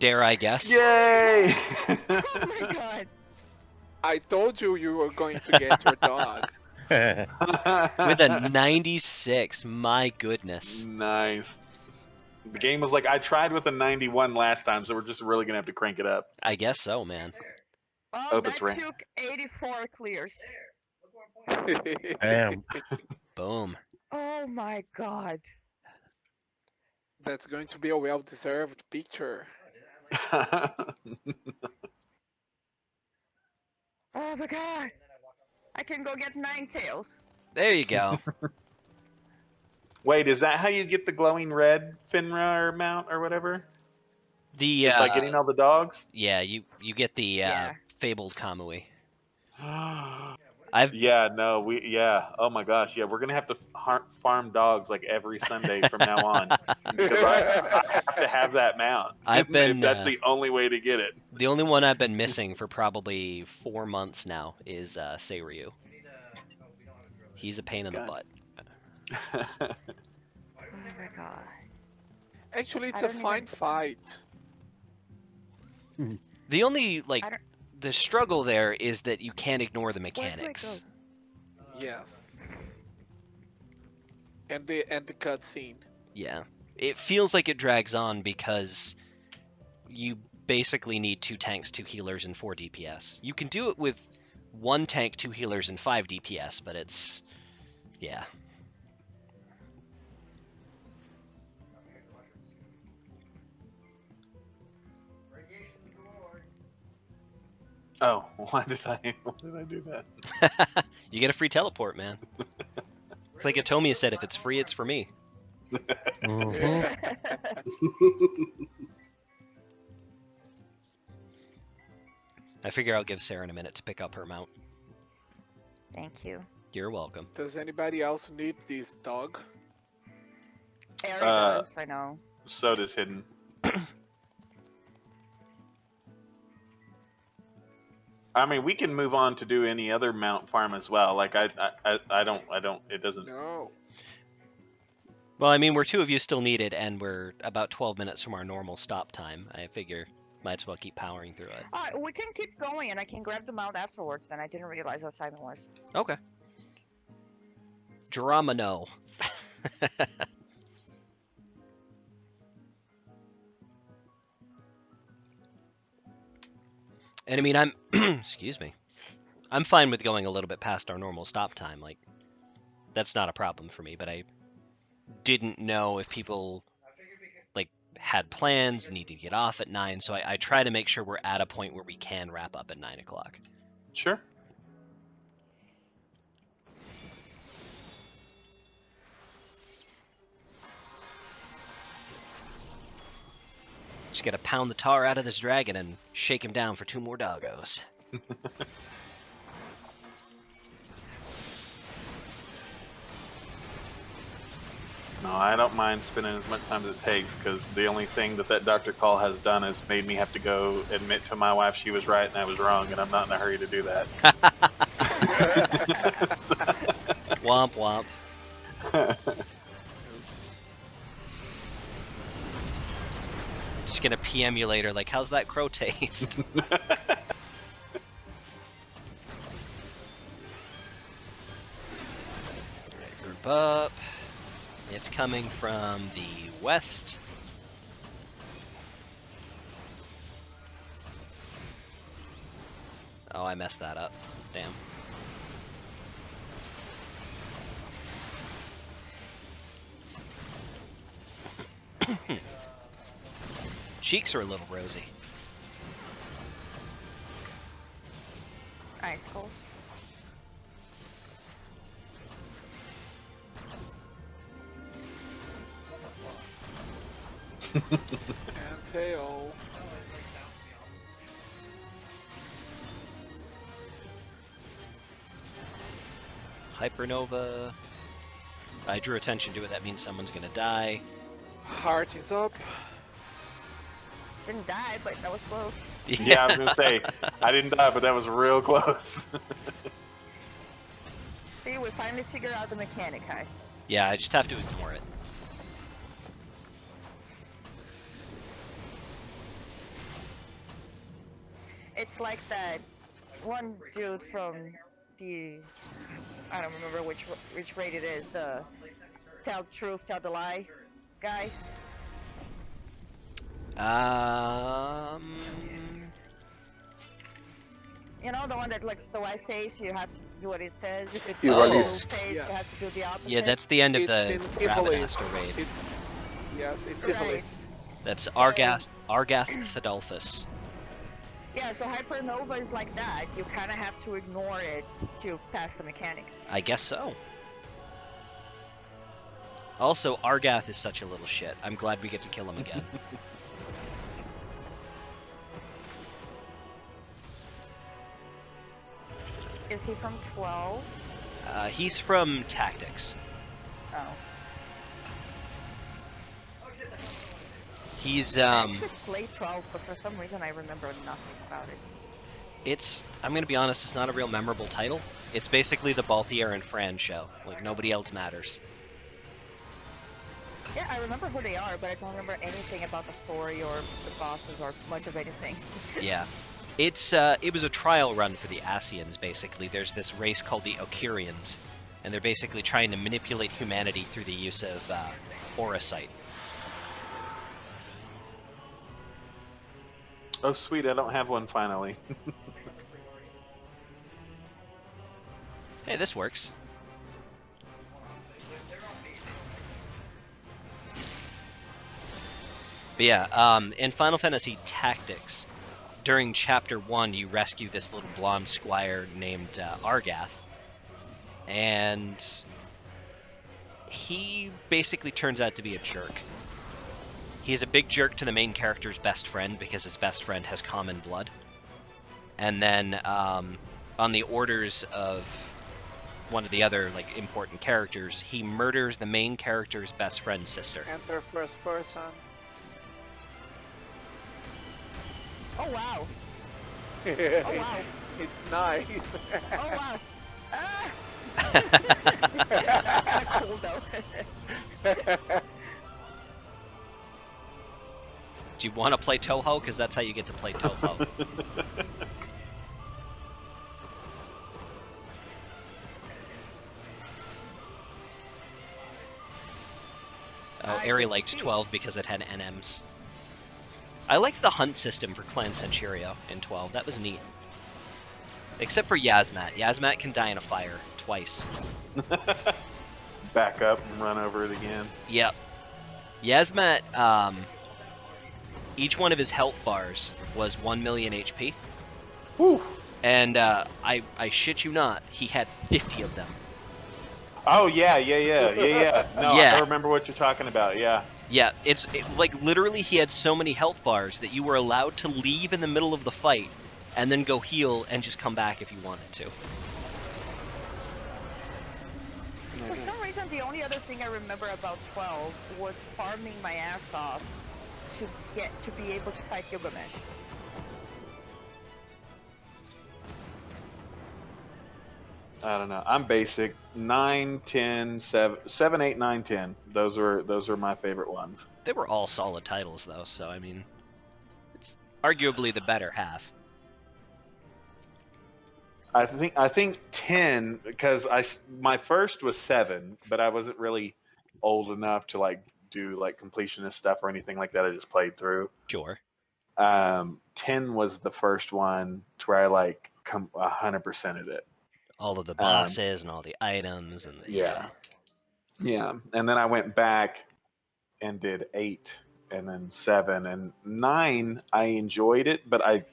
Dare I guess? Yay! Oh my god. I told you you were going to get your dog. With a 96, my goodness. Nice. The game was like, I tried with a 91 last time, so we're just really gonna have to crank it up. I guess so, man. Oh, Oh, that that's right. took 84 clears. Damn. Boom. Oh my god. That's going to be a well-deserved picture. Oh my god. I can go get 9 tails. There you go. Wait, is that how you get the glowing red Finra mount or whatever? The Just by getting all the dogs? yeah, you get the Yeah. fabled Kamui. Yeah, no, oh my gosh, yeah, we're gonna have to farm dogs like every Sunday from now on because I have to have that mount. I've been if that's the only way to get it. The only one I've been missing for probably 4 months now is Shinryu. He's a pain in the butt. Oh my god. Actually, it's I a don't fine even- fight. The only I don't- the struggle there is that you can't ignore the Where do I mechanics. Yes. And the cutscene. Yeah. It feels like it drags on because you basically need 2 tanks, 2 healers, and 4 DPS. You can do it with 1 tank, 2 healers, and 5 DPS, but it's... yeah. Oh, why did I do that? You get a free teleport, man. It's like Atomia said, if it's free, it's for me. Mhm. I figure I'll give Seren a minute to pick up her mount. Thank you. You're welcome. Does anybody else need this dog? Aaron does, I know. So does Hidden. I mean, we can move on to do any other mount farm as well. Like I don't. It doesn't. No. Well, I mean, we're 2 of you still needed, and we're about 12 minutes from our normal stop time. I figure might as well keep powering through it. We can keep going and I can grab them out afterwards then. I didn't realize what time it was. Okay. Drama no. And I mean, I'm excuse me. I'm fine with going a little bit past our normal stop time. Like, that's not a problem for me. But I didn't know if people like had plans, needed to get off at 9, so I try to make sure we're at a point where we can wrap up at 9 o'clock. Sure. Just gotta pound the tar out of this dragon and shake him down for 2 more doggos. No, I don't mind spending as much time as it takes, because the only thing that Dr. Call has done is made me have to go admit to my wife she was right and I was wrong, and I'm not in a hurry to do that. Womp womp. Oops. Just gonna PM you later, like, how's that crow taste? Group up. It's coming from the west. Oh, I messed that up. Damn. Cheeks are a little rosy. Icicles. And tail. Hypernova. I drew attention to it. That means someone's gonna die. Heart is up. Didn't die, but that was close. Yeah, I was gonna say, I didn't die, but that was real close. See, we finally figured out the mechanic, Kai. Yeah, I just have to ignore it. It's like that one dude from the, I don't remember which raid it is, the tell the truth, tell the lie guy. You know, the one that looks the white face, you have to do what it says. If it's a blue Dualist. face, Yeah. you have to do the opposite. Yeah, that's the end of the in Ravenastor raid. Yes, it's Right. Ivalice. That's So- Argath Thedolphus. Yeah, so Hypernova is like that. You kind of have to ignore it to pass the mechanic. I guess so. Also, Argath is such a little shit. I'm glad we get to kill him again. Is he from 12? He's from Tactics. Oh. He's, I actually played 12, but for some reason I remember nothing about it. I'm gonna be honest, it's not a real memorable title. It's basically the Balthier and Fran show. Like, nobody else matters. Yeah, I remember who they are, but I don't remember anything about the story or the bosses or much of anything. Yeah. It was a trial run for the Asians, basically. There's this race called the Okirians, and they're basically trying to manipulate humanity through the use of Oracite. Oh, sweet, I don't have one finally. Hey, this works. But yeah, in Final Fantasy Tactics, during Chapter 1, you rescue this little blonde squire named Argath, and he basically turns out to be a jerk. He's a big jerk to the main character's best friend because his best friend has common blood. And then, on the orders of one of the other important characters, he murders the main character's best friend's sister. Enter first person. Oh wow! Oh wow. It's nice. Oh wow! Ah! That's kind of cool though. Do you want to play Toho? Because that's how you get to play Toho. Oh, Ari just likes see. 12 because it had NMs. I liked the hunt system for Clan Centurio in 12. That was neat. Except for Yasmat. Yasmat can die in a fire twice. Back up and run over it again. Yep. Yasmat, each one of his health bars was 1 million HP. Whew. And I shit you not, he had 50 of them. Oh yeah. No, Yeah. I remember what you're talking about. Yeah. Yeah, like literally he had so many health bars that you were allowed to leave in the middle of the fight and then go heal and just come back if you wanted to. For some reason, the only other thing I remember about 12 was farming my ass off to be able to fight Gilgamesh. I don't know. I'm basic. 9, 10, 7, 8, 9, 10. Those are my favorite ones. They were all solid titles though, so I mean, it's arguably the better half. I think 10 because my first was 7, but I wasn't really old enough to like do like completionist stuff or anything like that. I just played through. Sure. 10 was the first one to where I like 100%ed it. All of the bosses and all the items and yeah. And then I went back and did 8 and then 7 and 9. I enjoyed it, but I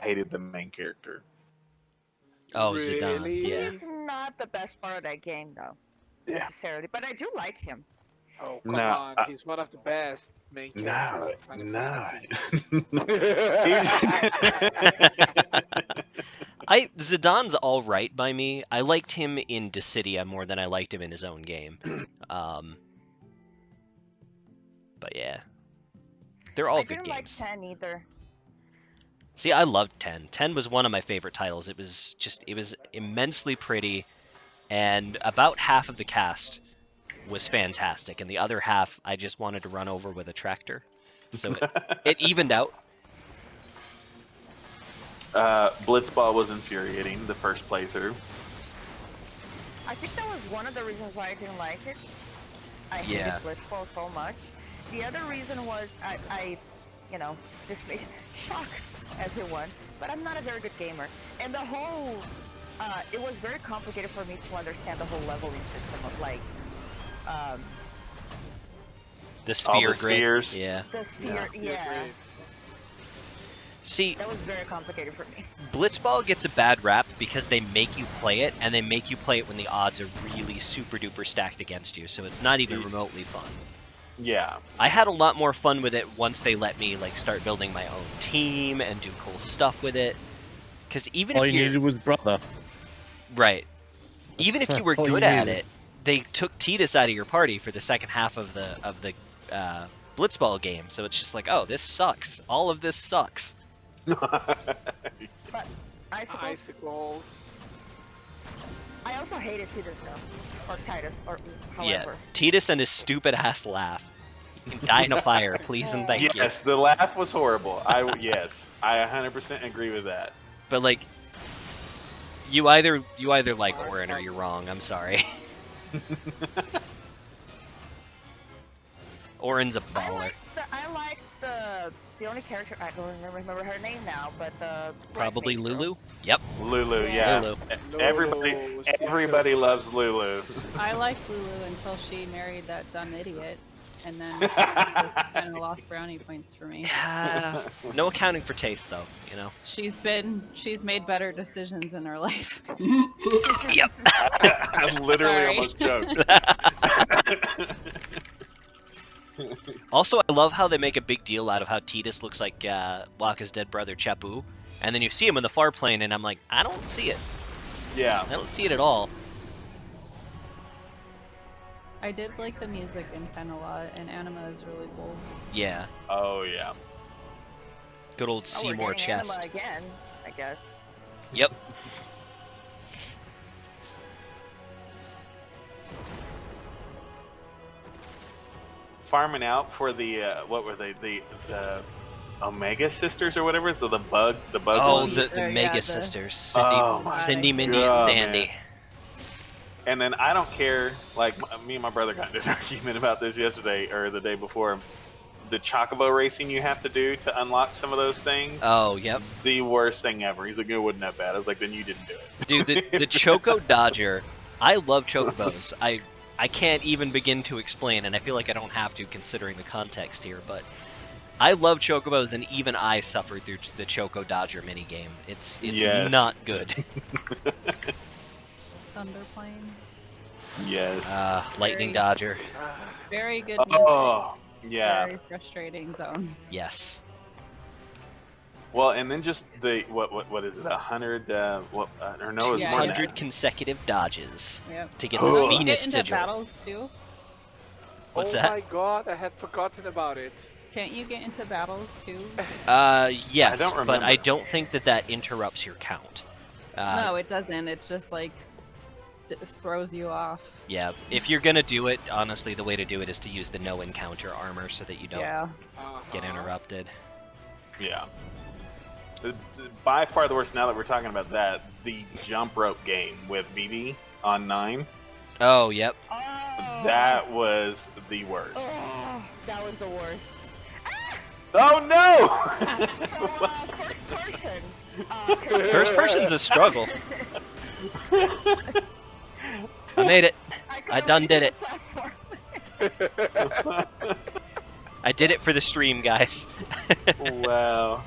hated the main character. Oh, Really? Zidane, yeah. He's not the best part of that game, though, necessarily. But I do like him. Oh, come on. He's one of the best main characters in Final Fantasy. Zidane's all right by me. I liked him in Dissidia more than I liked him in his own game. But yeah, they're all good games. I didn't like 10 either. See, I loved 10. 10 was one of my favorite titles. It was immensely pretty, and about half of the cast was fantastic, and the other half I just wanted to run over with a tractor. So it evened out. Blitzball was infuriating the first playthrough. I think that was one of the reasons why I didn't like it. I hated Blitzball so much. The other reason was I this may shock everyone, but I'm not a very good gamer. And the whole, it was very complicated for me to understand the whole leveling system of like, the sphere grid. Spheres. Yeah. The sphere, yeah. See, that was very complicated for me. Blitzball gets a bad rap because they make you play it, and they make you play it when the odds are really super duper stacked against you, so it's not even remotely fun. Yeah. I had a lot more fun with it once they let me like start building my own team and do cool stuff with it. Because even all if you needed was brother. Right. Even if you were good at it, they took Tidus out of your party for the second half of the Blitzball game, so it's just like, oh, this sucks. All of this sucks. But Icicles. I also hated Tidus though, or Titus, or however. Yeah, Tidus and his stupid ass laugh. You can die in a fire, please and thank you. Yes, the laugh was horrible. Yes, I 100% agree with that. But like, you either like Orin or you're wrong. I'm sorry. Orin's a baller. I liked the only character, I don't remember her name now, but the probably Lulu. Girl. Yep. Lulu, yeah. Lulu. Everybody loves Lulu. I liked Lulu until she married that dumb idiot, and then it kind of lost brownie points for me. No accounting for taste, though. You know. She's made better decisions in her life. Yep. I literally almost joked. Also, I love how they make a big deal out of how Tidus looks like Wakka's dead brother Chapu, and then you see him in the far plane, and I'm like, I don't see it. Yeah. I don't see it at all. I did like the music in 10 a lot, and Anima is really cool. Yeah. Oh, yeah. Good old Seymour chest. Anima again, I guess. Yep. Farming out for the what were they, the Omega sisters or whatever, so the bug Oh, ones? the Mega Sisters, Cindy, my Mindy, God, and Sandy. man. And then I don't care, like me and my brother got into an argument about this yesterday or the day before. The chocobo racing you have to do to unlock some of those things. Oh, yep. The worst thing ever. He's like, it wasn't that bad. I was like, then you didn't do it. Dude, the Choco Dodger, I love chocobos. I can't even begin to explain, and I feel like I don't have to considering the context here, but I love chocobos, and even I suffered through the Choco Dodger minigame. It's Yes. not good. Thunder Plains. Yes. Lightning Very- Dodger. Very good music. Oh, yeah. Very frustrating zone. Yes. Well, and then just the what is it? 100? Or no, it was Yeah, more than 200 that. consecutive dodges Yep. to get Oh. the Don't you Venus get into sigil. battles too? What's oh that? my god, I had forgotten about it. Can't you get into battles too? Yes, I don't but I remember. don't think that interrupts your count. No, it doesn't. It's just like throws you off. Yeah, if you're gonna do it, honestly, the way to do it is to use the no encounter armor so that you don't Yeah. get interrupted. Yeah. By far the worst, now that we're talking about that, the jump rope game with Vivi on 9, Oh, yep. Oh, that was the worst. Oh, that was the worst. Oh no! So, first person. First person's a struggle. I made it. I done did it. I did it for the stream, guys. Wow.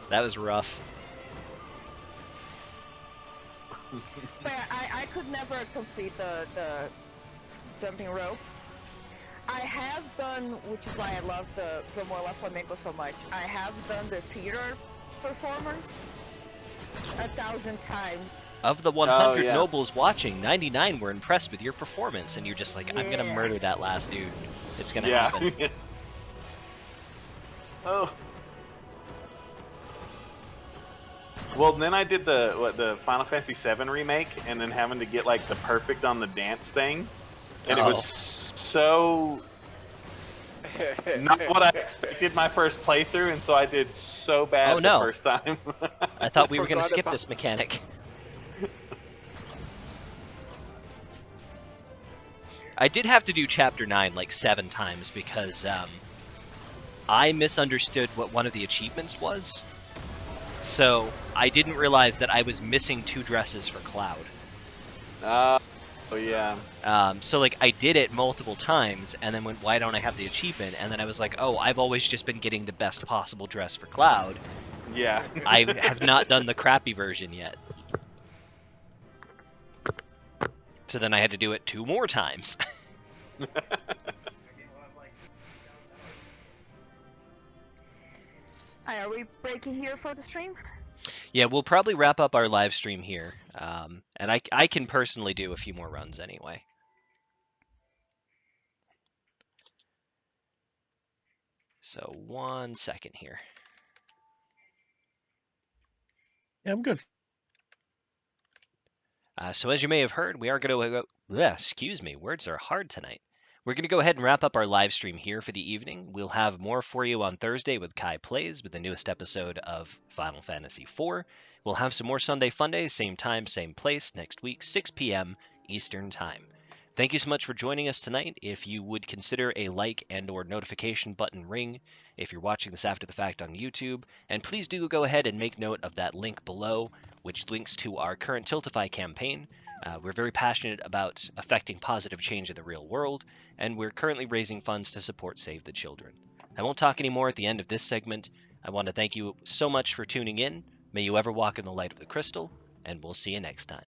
That was rough. But I could never complete the jumping rope. I have done, which is why I love the Mola Flamenco so much. I have done the theater performance 1,000 times. Of the 100 yeah. nobles watching, 99 were impressed with your performance, and you're just like, I'm gonna Yeah. murder that last dude. It's gonna Yeah. happen. Oh. Well, then I did the Final Fantasy VII remake, and then having to get like the perfect on the dance thing, and it was so not what I expected my first playthrough, and so I did so bad Oh, no. the first time. I thought we were gonna Forgot skip about- this mechanic. I did have to do Chapter 9 like 7 times because I misunderstood what one of the achievements was. So I didn't realize that I was missing 2 dresses for Cloud. Oh yeah. So like I did it multiple times and then went, why don't I have the achievement? And then I was like, oh, I've always just been getting the best possible dress for Cloud. Yeah. I have not done the crappy version yet. So then I had to do it 2 more times. Hi, are we breaking here for the stream? Yeah, we'll probably wrap up our live stream here. And I can personally do a few more runs anyway. So 1 second here. Yeah, I'm good. So as you may have heard, we are going to go... excuse me, words are hard tonight. We're going to go ahead and wrap up our live stream here for the evening. We'll have more for you on Thursday with Kai Plays with the newest episode of Final Fantasy IV. We'll have some more Sunday Funday, same time, same place, next week, 6 p.m. Eastern Time. Thank you so much for joining us tonight. If you would consider a like and or notification button ring if you're watching this after the fact on YouTube, and please do go ahead and make note of that link below, which links to our current Tiltify campaign. We're very passionate about affecting positive change in the real world, and we're currently raising funds to support Save the Children. I won't talk anymore at the end of this segment. I want to thank you so much for tuning in. May you ever walk in the light of the crystal, and we'll see you next time.